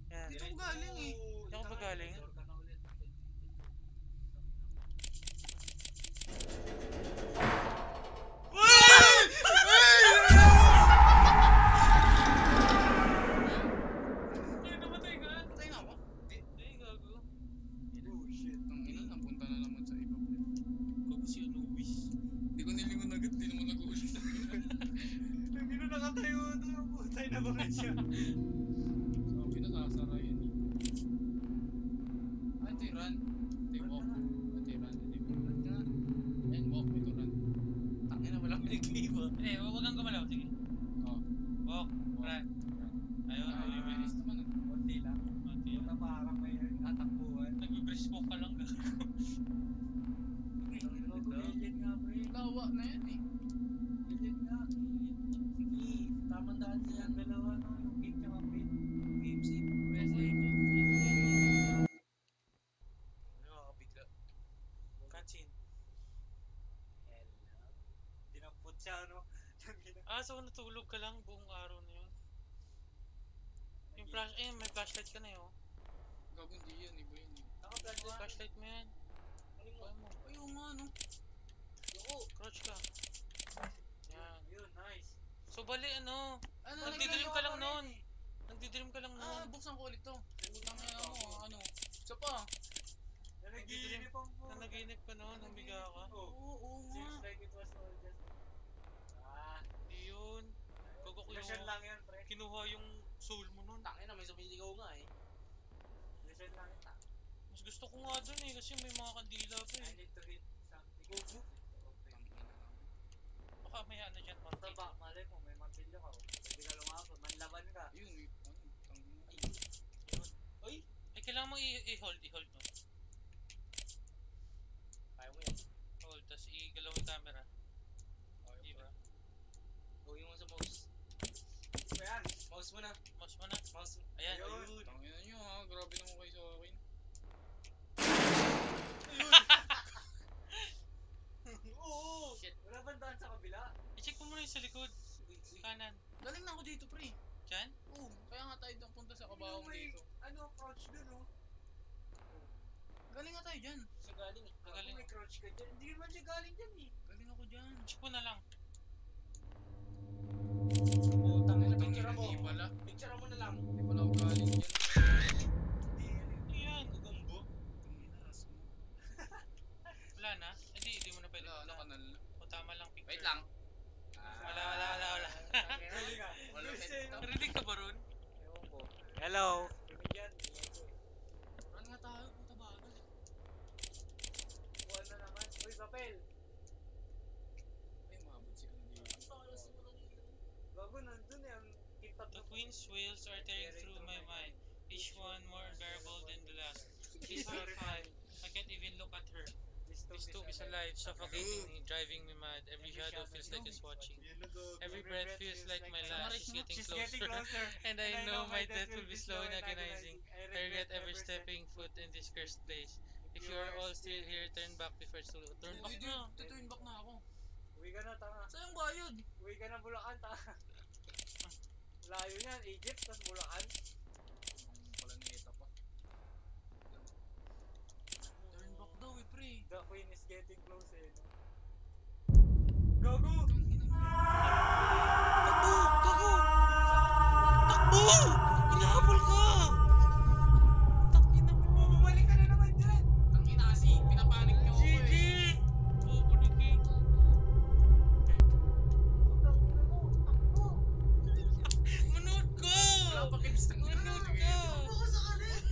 Yan. dito ko galing eh. Saan ka ba galing? Ay, namatay ka? Patay na ako. Hindi, gago. Oh shit. Ang ina, napunta na naman sa iba pre. Gago si Anubis. Di ko nilingon agad, di naman nag-ulit. Ang gino nakatayo doon. Putay na bakit siya. Sabi na sasara yan eh. Ah, ito yung run. Ito yung walk. Ito yung run. Run nga. Ayan, walk. Ito run. Tangin na, walang pinag-game ah. Hindi, wag kang gumalaw. Sige. Oh. Walk. Run. Ayun, Bibilis naman ah. Konti lang. Konti lang. Puta parang may natakbuhan. Nagbe-brisk walk ka lang. Gago. Alien nga pre. Lawa na yan eh. Alien nga. Sige. Tamang daan silang dalawa no. Yung game tsaka pin. Game save. Nakakabigla. Cutscene. Hello. Dinampot siya no. Ah, so natulog ka lang buong araw na yun. Yung flash, ayun, may flashlight ka na yun. Gago, hindi yan. Iba yun eh. Yung flashlight mo yan. Kuha mo. Ayaw nga no. Crouch ka. Yan. Yun, nice. So bali ano, Ano, nagdidilim ka lang noon. Nagdidilim ka lang Ah, noon. buksan ko ulit to. Putang ina mo, ano. Isa pa. Nanaginip ang po. Nanaginip ka noon, humiga ka. Oo nga. Seems like it was all just... Hindi yun. Gago ko Illusion yung lang yan, pre. kinuha yung soul mo noon. Tangin na, may sumiligaw nga eh. Illusion lang yan. Mas gusto ko nga dun eh, kasi may mga kandila pa I eh. need to hit something. Gogo. Tangin na naman. Baka may ano dyan, Basta Martin. ba, malay mo, may martilyo ka. Pwede ka lumapot, manlaban ka. Ayun, may ano. Tangin na. Ay, kailangan mo i-hold mo. Kaya mo yan. Hold, tas i-galaw yung camera. Diba? Gawin mo sa mouse. Ano yan? Mouse mo na. Mouse mo na. Mouse. Ayan. Ayun. Tangin na nyo ha. Grabe naman kayo sa akin. Oo. Shit. Wala bang daan sa kabila? I-check mo muna yung sa likod. Kanan. Galing na ako dito, pre. Dyan? Oo. Kaya nga tayo doon punta sa kabahong dito. Ano, crouch dun, oh. Galing nga tayo dyan. Siya galing eh. Galing. May crouch ka dyan. Hindi naman siya galing dyan eh. Galing ako dyan. Check mo na lang. Putang ina, Tangin picture na, mo. di pala. Picture mo na lang. Di pala ako galing dyan. Hindi, Ayan. gumbo. Tangin na, asmo. Wala na? Hindi mo na pwede. Wala, ano, kanal na. O tama lang picture. Wait lang. Wala. Galing ah. Wala, Gusto pwede. yun. Narinig ka ba ron? Ewan ko. Hello. Bigyan. Run nga tayo, puta bagal eh. Kuha na naman. Uy, papel. Ay, maabot si Andy. Ang talas mo lang yun. Gago, nandun eh. Ang kipat The Queen's wheels are tearing through my mind. Each one more unbearable than the last. She's horrified. I can't even look at her. This tube is alive, suffocating me, driving me mad. Every shadow feels like it's watching. Every breath feels like my last is getting closer. And I know my death will be slow and agonizing. I regret ever stepping foot in this cursed place. If you are all still here, turn back before it's too late. Turn back na. Turn back na ako. Uwi ka na, tanga. Sayang bayad. Uwi ka na, Bulacan, tanga. Layo niyan, Egypt, tas Bulacan. Ang pala na ita pa. Turn back daw eh, pre. The queen is getting close eh, no? Gago! Takbo! Hinahabol ka! Takina mo! Bumalik ka na naman dyan! Tangin na kasi, pinapanik niyo ako GG! eh. Kukulikin. Takbo! Takbo! Manood ka! Wala pa kids na Manood ka! Takbo sa kanin!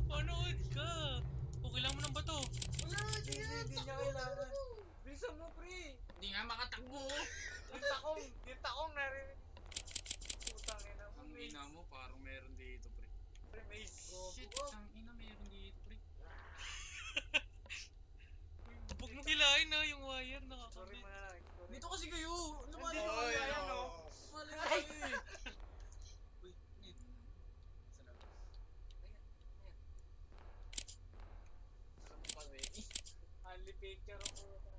Manood ka! Okay lang mo ng bato. Wala, hindi niya kailangan. Bilisan mo, pre! Hindi nga makatakbo. Yung takong narinig. Putang ina mo, Ang maze. ina mo, parang meron dito, pre. Pre, maze ko. Shit, ang ina meron dito, pre. Huwag mo kilain na yung wire Sorry nakakabit. mo na lang. Sorry. Dito kasi kayo. Lumali Nandito ko kayo, kaya, ayan, no? oh. Lumali ko kayo eh. Uy, need. Sa labas. Ayan. Alam mo pa, Wenny? Unlit Picture ang puta.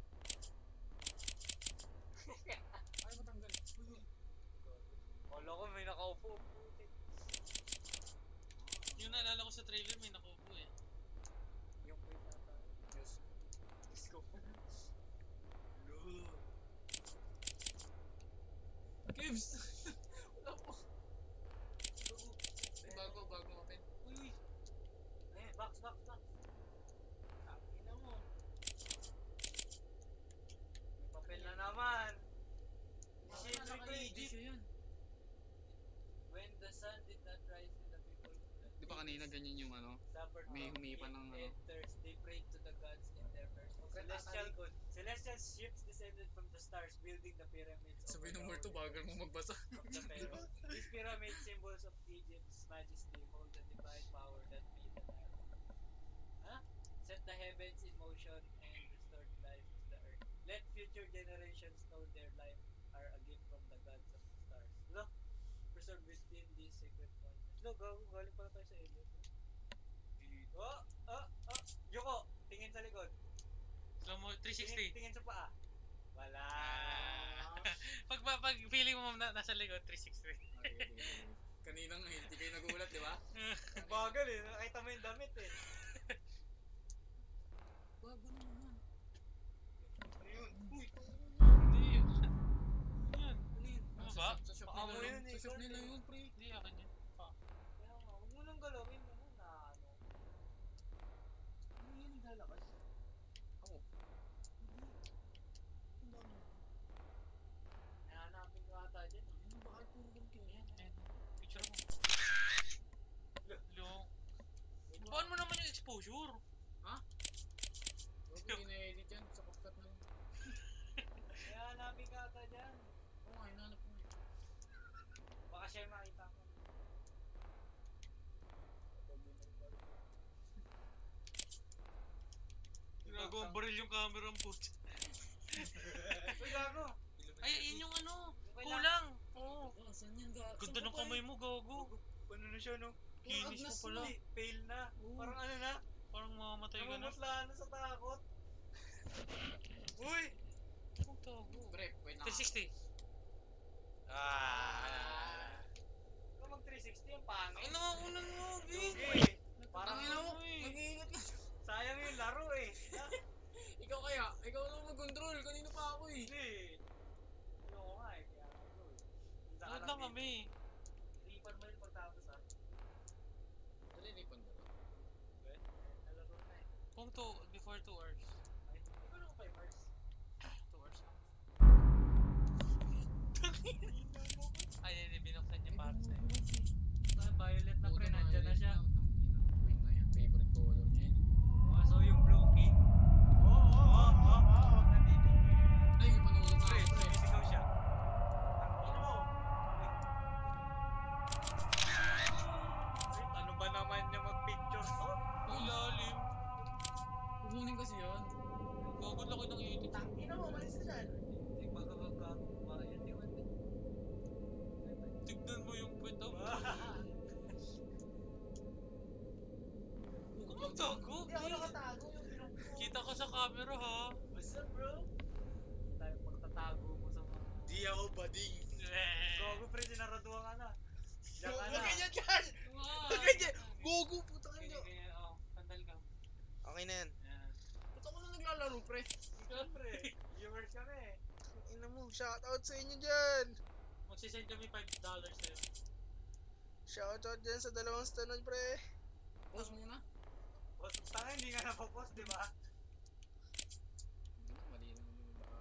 Ay, matanggal. Wala ko may nakaupo. Puti. Yung naalala ko sa trailer, may nakaupo eh. Yung queen ata. Diyos. Let's go. Gibbs! Wala po. Bago open. Uy, Eh, box. Ina mo. May papel na naman. Shit, Hindi siya yan. When the sun did not rise in the people Di ba kanina ganyan yung ano? suffered May from humipa it ng ano. enters, they prayed to the gods in their verse. Celestial ships descended from the stars, building the pyramids Sabi over ng the multo, bagal mo magbasa. of the pharaoh. These pyramids, symbols of Egypt's majesty, hold the divine power that made the Nile. Set the heavens in motion and restored life to the earth. Let future generations know their life are a gift from the gods of the stars. Look, preserved within these sacred monuments. Look, galing pala tayo sa alien. Yoko, tingin sa likod. slow mo, 360. Tingin sa paa. Wala. Pag feeling mo nasa likod, 360. Kaninang hindi kayo nagulat, di ba? Bagal eh, nakita mo yung damit eh. Bago na naman. Uy, Hindi yun. Yan. Ano yun? Ano ba? Sa shop Baka mo nila yun yun. eh, Sa shop ikaw nila eh. yun, pre. Hindi akin yun. Kaya nga, huwag mo nang galawin ano na ano. ano yun naglalakad? Ako. Nahanapin ko ata dyan. Ano ba kayo puro ganito yan? And picture mo. Long. Baan mo naman yung exposure? Huwag ko ina-edit yan. Sa CapCut na yun. Nahanapin ka ata dyan. Oo nga, hinahanap ko nga. Baka siya makita ko. Ginagawa baril yung camera ang puto. Uy, gago. Ay, yun yung ano. Yung Kulang. Oo. Oh, saan yan ga? Ganda ng kamay mo, gago. Ano na siya, no? Kinis mo Agnas pala. Hindi, fail na. Oo. Parang ano na, Parang mamamatay ka na. namumutla na sa takot. Uy! Ang tago. Pre, wait lang. 360. Kung mag 360 ang pangit. Ay, nakakunan mo, Vin. Lugi. Parang Ang ina mo, ano eh. mag-iingat ka. sayang yung laro eh. Ikaw kaya? Ikaw lang mag-control. Kanina pa ako eh. Hindi. Ayoko nga eh, kaya ano eh. Minsan ka Load lang lang dito. kami. Ripan mo yun pagtapos ah. Nalilipan ba ba? Nalaro na eh. Kung before 2 hours. Ay, ikaw lang 5 hours. 2 hours lang. Ay, hindi, binuksan niya para sa'yo. Violet na pre, nandyan na siya. Queen na yan. Favorite color niya yun. So yung blue king. Ay, may panulog nga Pre, ako, pre. sumisigaw siya. Wait, ano ba naman niya mag-picture to? Ang lalim. Kukunin kasi yan. Gago laki ng edit. Tangina mo, malis ka dyan. Hindi ba yun, di ba? Tignan mo yung puwet mo. Huwag ka magtago. Hindi ako nakatago yung pinong ko. Kita ka sa camera ha. What's up, bro? Tayo pagtatago mo sa mga... Di ako bading. Gogo pre, sinaraduhan ka na. Diyan ka na. Huwag ganyan dyan! Wow. Huwag ganyan! Gogo, putang ina. Ganyan, oh, sandal ka. Okay na yan. Yan. Ba't ako na naglalaro, pre? Siyempre, viewers kami eh. Ina mo, shoutout sa inyo dyan! Magsisend kami $5 sa'yo. Shoutout dyan sa dalawang stunod, pre. Pause muna. Boss, tanga hindi nga napopost, di ba? Mali lang yung baka.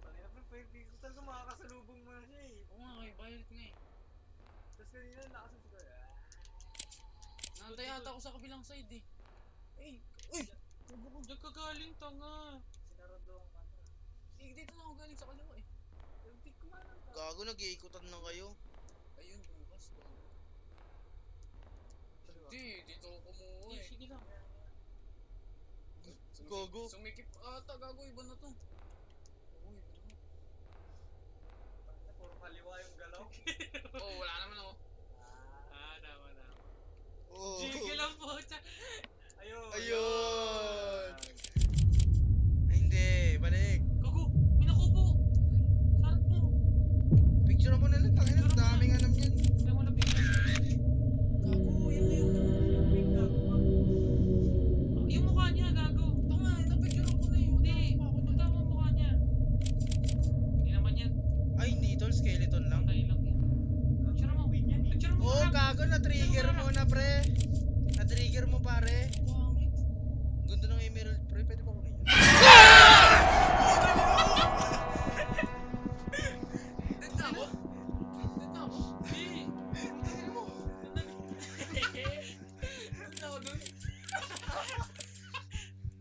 Tangina pre, saan ka makakasalubong mo na siya eh. Oo nga, kay Violet nga eh. Tapos kanina lakas ko. Nantay ata ako sa kabilang side eh. Ay, uy! Diyan ka galing, tanga. Sinaraduhan ka na. Dito na ako galing sa kaliwa eh. Hindi ko man ang Gago, nag-iikutan na kayo. Ayun, bukas ko. Hindi, dito ako kumuha eh. Sige lang. Gago. Sumikip ata, gago, iba na to. Oo, iba na. puro kaliwa yung galaw. Oo, wala naman ako. Tama. Oh. Jiggle lang po. Ayun. Ayun! Ganda ng emerald, pre. Pwede ba kunin yun? Dead na ako? Dead na ako? Hindi. Tangin mo. Dead na ako dun.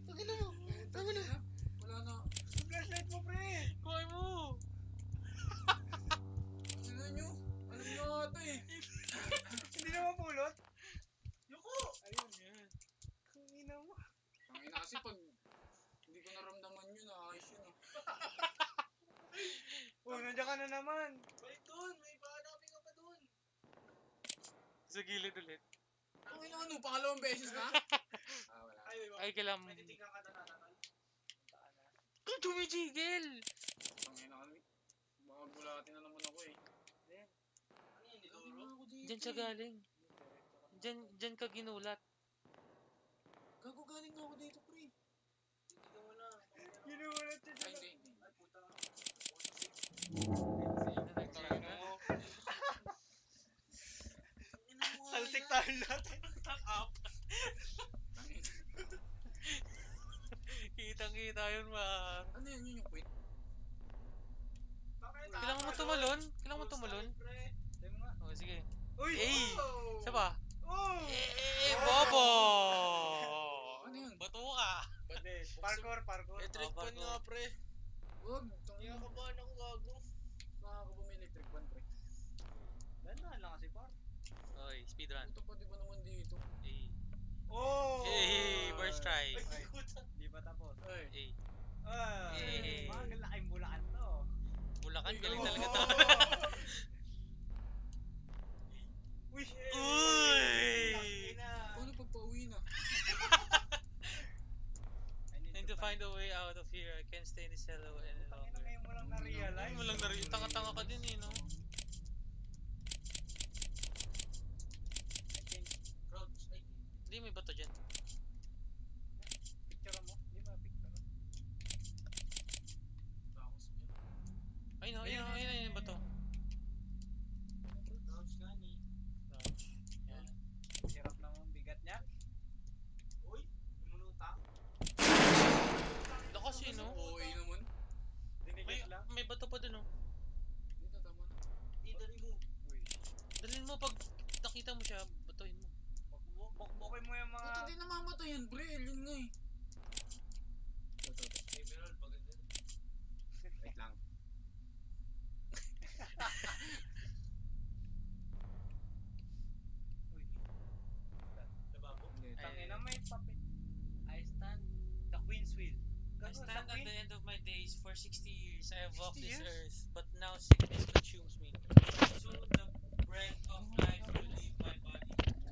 Tangina mo. Tangina mo. Wala na. Flashlight mo, pre! Kuhay mo! Ano nyo? Alam nyo ata eh. Hindi na mapulot? Yuko! Ayun, yan. Tangina mo. Tangin na kasi pag hindi ko naramdaman yun, ayos yun ah. Oh, nandiyan ka na naman. Balik doon, may pahanapin ka pa doon. Sa gilid ulit. Tangin na ano, pangalawang beses na? Wala. Ay, di ba? Ay, kailangan mo. May titignan ka na nananal. Ito, tumijigil! Tangin na kami. Baka bulatin na naman ako eh. Ano yan, Tangin Nidoro? na ako dito. Diyan siya galing. Diyan ka ginulat. Gago galing na ako dito, pre. Titignan mo na. Ginulat siya Ay, dyan. hindi. Ay, puta. Tangin na mo. Saltik tayo natin. Tangin. Kitang-kita yun, man. Ano yun yung quit? Kailangan mo tumalon? Kailangan mo tumalon? Sabi mo nga. Oh, sige. Uy! Eh! Isa pa? Oh! Bobo! Ano yun? Bato ka! Parkour, parkour. Electric pan nga, pre. Huwag. Hindi Tangin ako na. ba ako gago? Baka ka ba may electric fan, pre? Dandahan lang kasi, par. Oy, speedrun. Puta pa di ba naman dito? Eh. Oh! Eh, first try. Ay, di pa tapos. Eh. Ah! Eh. Mga laking bulaan to. Bulacan, galing Oh! talaga to. Uy! Uy! Tangina. Paano pag pauwi na? Need to find a way out of here. I can't stay in this hello any Tangina, longer. ngayon mo lang na-realize. Ngayon mo lang na-realize. Tanga-tanga ka din eh, no? I think, Crouch. Ay, Hindi, may bato dyan. picture mo? Di ba picture? tapos yun. Ayun, no, ayun, ayun, ayun yung bato. Crouch nga ni. Crouch. Yan. Hirap naman bigat niya. Uy, lumulutang. Lakas yun, no? OA naman. May, Dinigit lang. may bato pa dun, no? Hindi na, tama na. Di, dali mo. Uy. Dalhin mo pag nakita mo siya, batuhin mo. Bukbukin mo yung mga... Puta di namamatay yan, pre. Alien nga eh. Emerald, maganda. Wait lang. Uy. Lababo. Tangina, may papel. I stand the Queen's Wheel. I Gago, stand the at the Queen. end of my days. For 60 years, I have walked 60 this years? earth, but now sickness consumes me. So the breath of life will leave my body,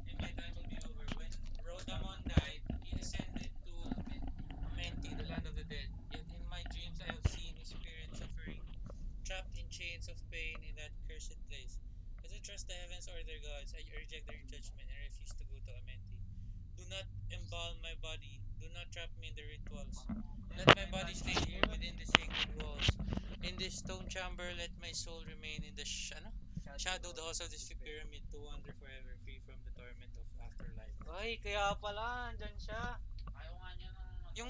and my time will be over. When Rhodamon died, he ascended to Amenti, the land of the dead. Yet in my dreams, I have seen his spirit suffering, trapped in chains of pain in that cursed place. I don't trust the heavens or their gods. I reject their judgment and refuse to go to Amenti. Do not embalm my body. Do not trap me in the rituals. Let my body stay here within the sacred walls. In this stone chamber, let my soul remain in the shadowed halls of this pyramid to wander forever, free from the torment of afterlife. Ay, kaya pala, andyan siya. Ayaw nga niya ng...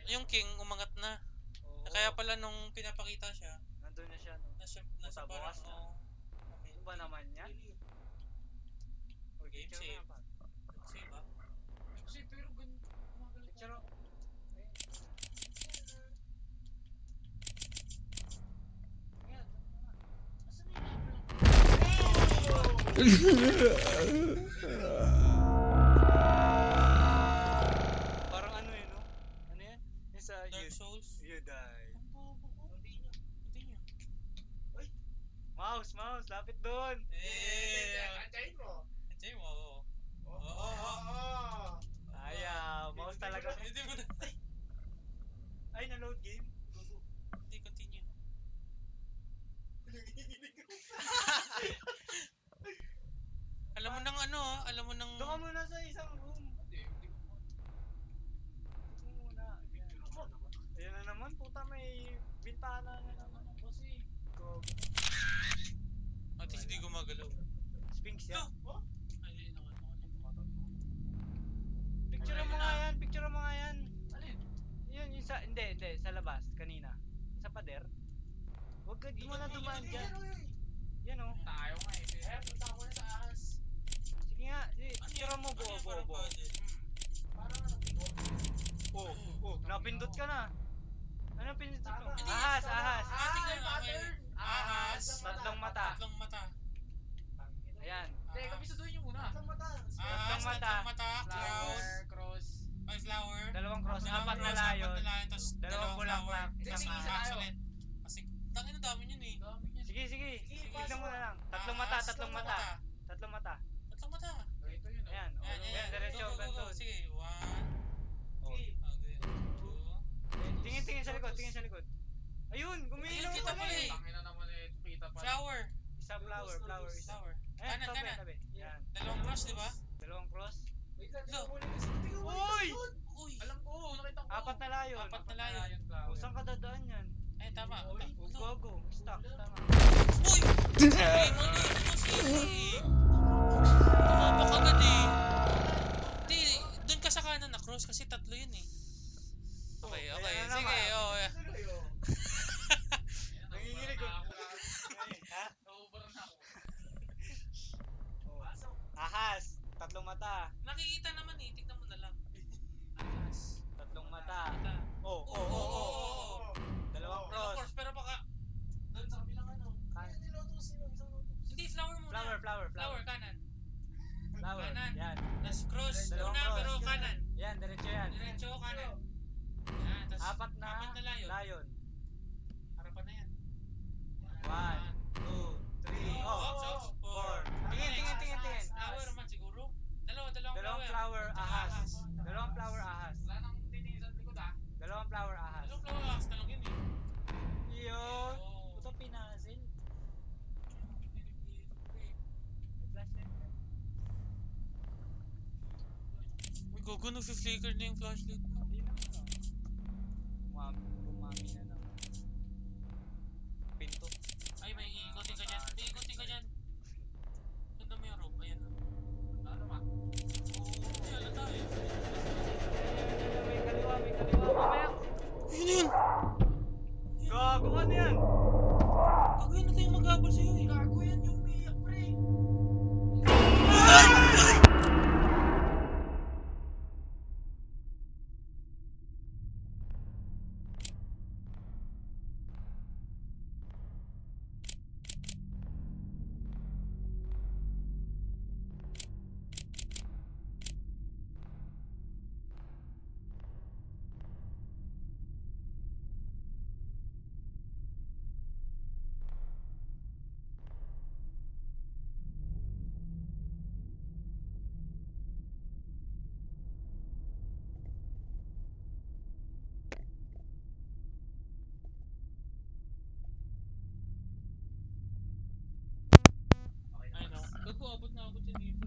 Yung king umangat na. Oo. Kaya pala nung pinapakita siya, Nandun na siya, no? nasa Bukas parang na. Ano ba naman yan? Uy, Game picture mo save. yan, par. Save ba? Kasi pero gumagalit Picture mo. Parang ano yun, no? Ano yan? Yung sa Dark Souls? You die. Continue. Mouse, mouse, lapit doon. Antayin mo. Continue mo. Ayaw, mouse talaga. Hindi mo na. Ay, na-load game. Hindi, continue. Alam mo nang ano ah, alam mo nang... Doon ka muna sa isang room. Dito muna. Ayan na naman, puta may bintana na naman. Kasi, At least hindi gumagalaw. Sphinx yan. Ayun naman. Picture mo nga yan, picture mo nga yan. sa labas, kanina. Sa pader. Huwag ka, di mo na dumaan dyan. Yan o. Tayo nga eh. Eh, punta ko na sa ahas. Sige nga, sige. Ano Tira yan? mo, Ano buo, yan? buo, Parang buo. paddle. Parang ano, bigo. Napindot ka na. Ano pindot mo? Tama. Ahas, ahas. Ah, tingnan nga, okay. pattern. Ahas. Tatlong mata. Tatlong mata. Ayan. Hindi, kabisuduhin nyo muna. Tatlong mata. Ahas, mata. tatlong mata, Flower, cross, cross. ay flower, Dalawang cross, dalawang apat na cross, layon. apat na layon, tas Dalawang dalawang flower, bulaklak, tas isang ahas layon. ulit. Kasi, tangin ang dami yun eh. Dami niyan. Sige, sige. Sige, Tignan mo na lang. Tatlong Ahas, mata, tatlong mata. Tatlong mata. Tatlong mata. Ito yun oh. Ayan, Ayan, ayan, ayan. diretso, Go, go, go, ganito. go. Sige, one. Oh. Okay, two. Tingin, tingin sa likod, tingin sa likod. Ayun, gumilaw Ayun, kita pala pala eh. eh. Tangin na naman eh. Kita pa. Flower. Isa flower, flower, isa. Flower. Ayan, Kanan, tabi, kanan. tabi. Ayan. Dalawang cross, di ba? Dalawang cross. Wait lang, Lo. tingnan mo ulit kasi. Tingnan mo Uy! ulit. Uy. Alam ko, nakita ko. Apat na layon. Apat na layon. O, saan ka dadaan yan? Ay, tama. Uy, gago. Stuck, tama. Uy! Ay, mali ito kasi. Tumama ka agad eh. Di, dun ka sa kanan na cross kasi tatlo yun eh. Okay, Oh, okay. ayan na Sige, naman. oh, yeah. Tuloy, oh. Nanginginig ko. Ha? Over na ako. Oh. Pasok. Ahas. Tatlong mata. Nakikita naman eh. Tignan mo na lang. Ahas. Tatlong mata. Mata. Oh, Oo, oo, oo. Dalawang Dalawang cross. cross, pero baka... Doon sa kabilang ano. Ay, nilotos yun. Isang lotos. Hindi, flower muna. Flower, flower, Flower, flower. kanan. Flower. Kanan. Yan. Tapos cross. Dalawang Una, cross. pero kanan. Yan, diretso yan. Diretso, kanan. Yan, tas Apat na layon. layon. Harapan na yan. 1, 2, 3, Oh, oh. so, 4. Tingin, tingin, tingin, tingin. Flower naman siguro. Dalawang Dalawang flower, ahas. Dalawang flower, ahas. Wala nang titingin sa likod ah. Dalawang flower, ahas. Dalawang flower ahas na lang yun eh. Yun. Oh. Puto pinasil. May flashlight na. Uy, gogo, nag-flicker na yung flashlight mo. Hindi naman ah. Umami na naman. Pinto. Ay, may ikutin ka dyan. May ikutin ka dyan. Sundan mo yung rope. Ayan. Ano ma? Ay, alata eh. May kaliwa, may kaliwa. Mamaya. Yun yun! Gago ka na yan. Gagawin na tayong mag-abol sa'yo eh. Gago yan yung umiiyak, pre. Ay no. Gago, abot na abot yan dito.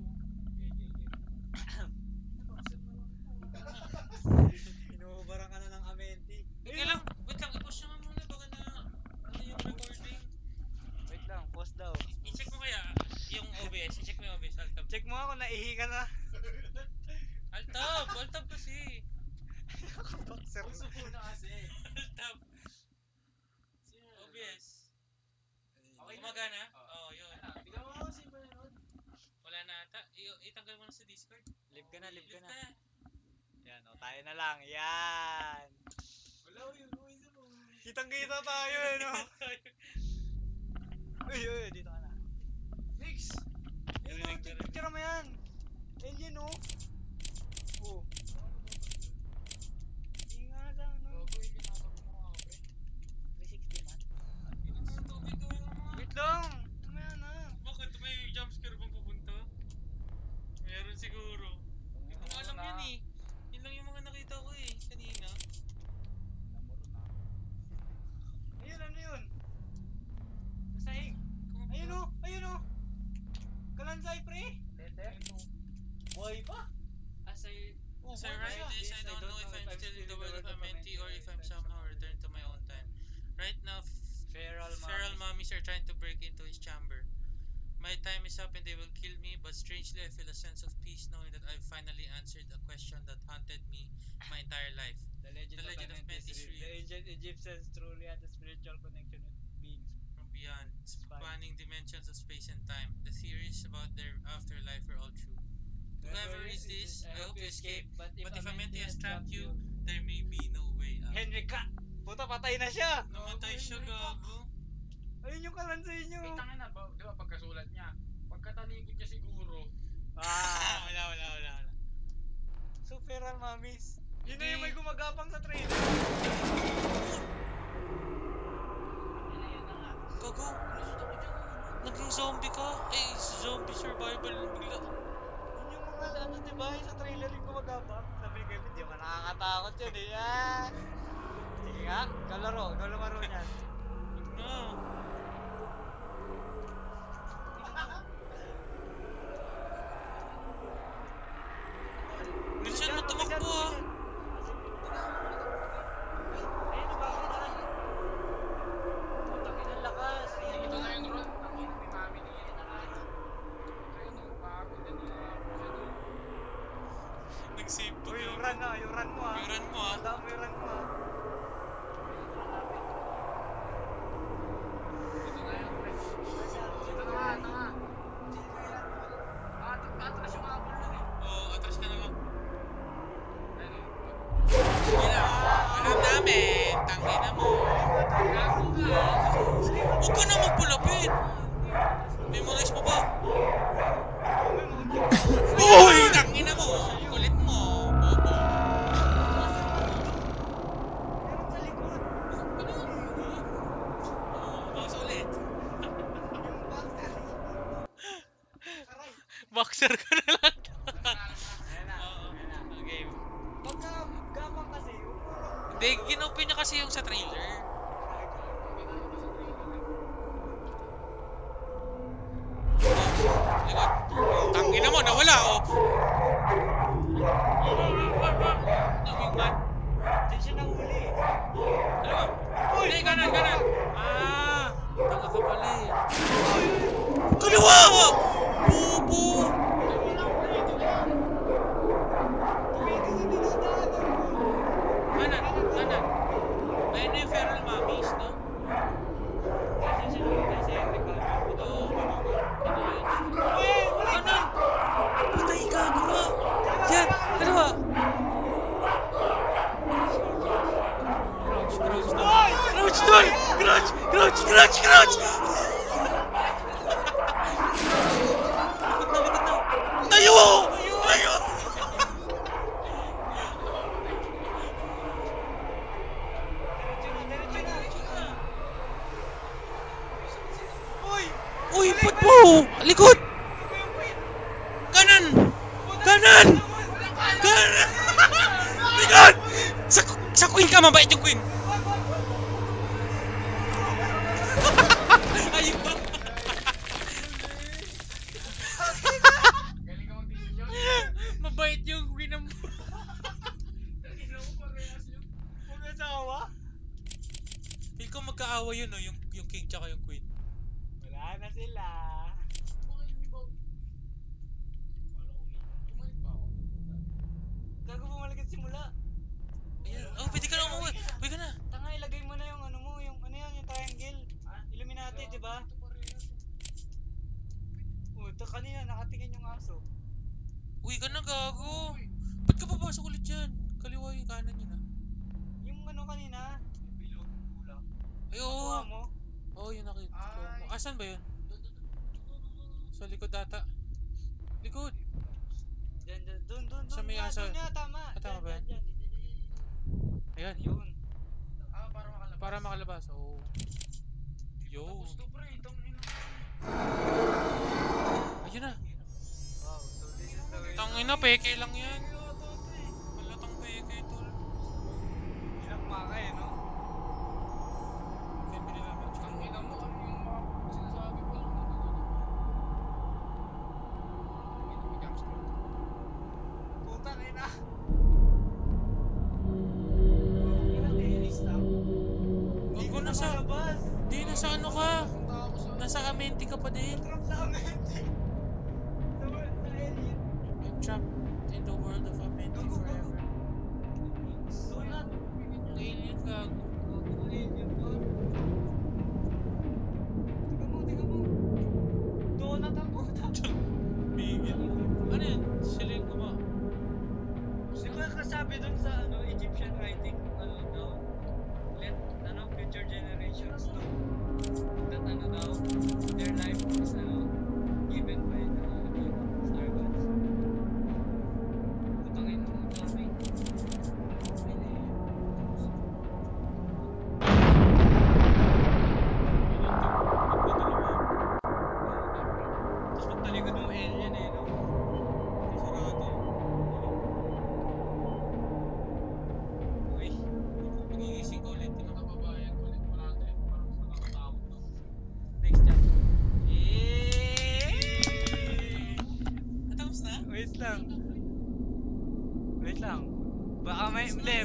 Inuubaran ka na ng amenti. Teka lang, wait lang. I-push naman muna baka na ano yung recording. Wait lang, pause daw. I-check mo kaya yung OBS. I-check mo yung OBS. Alt-tab. Check mo ako, naihi ka na. Alt-tab! Alt-tab kasi. Boxer. Puso po na kasi. Alt-tab. OBS. Okay na. Gumagana? Oo, yun. Tingnan mo kasi ba yun? Wala na ata. Itanggal mo na sa Discord. Live ka na, live ka Live na. ka na. Yan, o, tayo na lang. Yan. Wala ko yun. Luisa mo. Kitang-kita tayo eh, no? Uy, uy, dito ka na. Mix. Narinig, narinig. Picture mo yan. Alien, oh. Oh. Ingatan, no? Gago yung ginagawa mo nga, pre. 360 man. Inom mo ng tubig, gawin mo mga. Wait lang. Mamaya na. Bakit? May jumpscare bang pupunta? Meron siguro. Hindi ko alam yan eh. Yun lang yung mga nakita ko eh, kanina. Ayun, ano yun? Nasahig. Kumapit. Ayun, oh. Ayun, oh. Kalansay, pre. Buhay pa? As I Oh, As I buhay write pa siya. this, I don't know if I'm still in the world of a mentee or if I'm somehow returned to my own time. Right now, feral mummies are trying to break into his chamber. My time is up and they will kill me, but strangely I feel a sense of peace knowing that I've finally answered a question that haunted me my entire life. The legend The legend of Ment Ment is real. The legend Egyptians truly had a spiritual connection with beings. From beyond, spanning dimensions of space and time. The theories about their afterlife are all true. Whoever is this, I hope you escape. But if a mentee has trapped you, there may be no way out. Henrika! Puta, patay na siya! Namatay siya, gago. Ayun yung kalansayin nyo. Eh, tangin na ba? Di ba pagkasulat niya? Pagkatalikod niya siguro. Ah! Wala. Superal mamis. Yun na Hindi. yung may gumagapang sa trailer. Gago. Naging zombie ka? Zombie survival bigla. Yun yung mga ano, diba? Yung sa trailer yung gumagapang. Sabi ko, hindi mo nakakatakot yun eh. Ah! Sige nga, ikaw lumaro niyan. Na. Minsan mo tumakbo ah. Ayun na, bago na. Putang inang lakas. Ito na yung run. Tangin ni mami ni Ayun, pagod na nila. Nag-save pa. Uy, yung run mo ah. Yung run mo ah. Tandaan mo yung run mo ah. Ito na yung run. Ito na nga, ito nga. Atras yung apple nun eh. Oo, atras ka na lang. Ayun, Sige na. Alam namin. Tangina mo. gago ka. Huwag ka na magpulapit. Memorize mo ba? Uy! Tangina mo. Kulit mo. Bobo. Meron sa likod. Box ulit. Yung boxer. Aray. Boxer ka na lang. Ayan na. Okay. Pagka gapang kasi, umurong. Hindi, ginopen niya kasi yung sa trailer. Likod. Tangina mo, nawala oh. Wingman. Diyan siya nahuli. Dalawa. Hindi, kanan. Ah, tanga ka pala eh. Kaliwa! Bobo! Kanan. Ayun na yung feral mummies, no? Diyan siya nahuli kasi Henrika. Oo. Kanan! Patay ka, dalawa! Yan, dalawa! Crouch doon! Crouch! Likod na! Tayo! Diretso na. Uy, ba't mo? Likod! Kanan! Likod! Sa queen ka, mabait yung queen! Ayun ba? Galing ka mag-decision. Mabait yung queen ng... Tangina mo, parehas yun. Huwag asawa. Feel ko magkaawa yun, no? Yung king tsaka yung queen. Wala na sila. Bakit hindi ba? Wala ko Bumalik ba ako? Gago bumalik at simula. Ayun. Oh, pwede ka na umuwi. Uwi ka na. Tanga, ilagay mo na yung ano mo, yung ano yan, yung triangle. Illuminati, di ba? Ito parehas. Ito kanina nakatingin yung aso. Uwi ka na, gago. Ba't ka papasok ulit dyan? Kaliwa yung kanan yun, ah. Yung ano kanina, yung bilog, kulang. Ay, Kuha oo. mo. Oo, yun nakita ko. Ay. Asan ba yun? Sa likod data. Likod. Diyan, dun. Sa may Yan, aso. dun yan, tama. Ah, tama ba yan? Diyan. Ayan. Yun. Para makalabas. Para makalabas. Oo. Yo. Tapos to pre, itong ina. Ayun na. Wow, so this is the way. Tangina, peke lang yan. Malatang peke, tol. Ilang maka eh, no? Kaya pinilaman siya. Ang ina mo, ano yung mga sinasabi ko lang. Putang ina. Gago, nasa... Labas. Di, nasa ano ka? Punta ako sa... Nasa Amenti ka pa din. Trap sa amin. Sa alien. I'm trapped in the world of Amenti Go, go, go, go. forever. Donut. Alien, gago.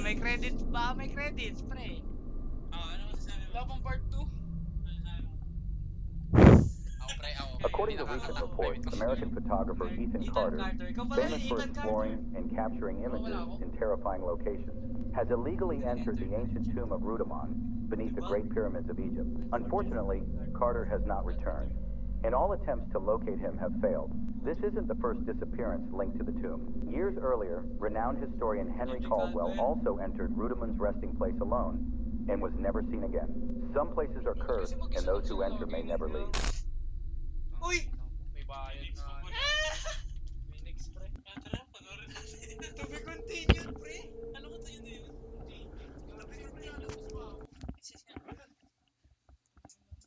may credits ba? May credits, pre. Ano masasabi mo? Wala pang part 2. Masasabi mo? Ako pre, ako. According to Hindi recent nakakatawa. reports, American photographer Ethan Carter, Ikaw pala famous yun, for Ethan exploring Carter. and capturing images wala ako. in terrifying locations, has illegally entered the ancient tomb of Rudamon beneath the Great Pyramids of Egypt. Unfortunately, Carter has not returned, and all attempts to locate him have failed. This isn't the first disappearance linked to the tomb. Years earlier, renowned historian Henry Caldwell also entered Rudamon's resting place alone and was never seen again. Some places are cursed, and those who enter may never leave. Uy! May bayad na. May next pre. Tara, panoorin natin. To be continued, pre. Ano ko tayo na yun? To be continued. Sis nga.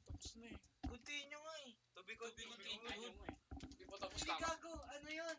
Tapos na eh. Continue nga eh. To be To be continued. continued. Di pa tapos Hindi lang. gago. Ano yun?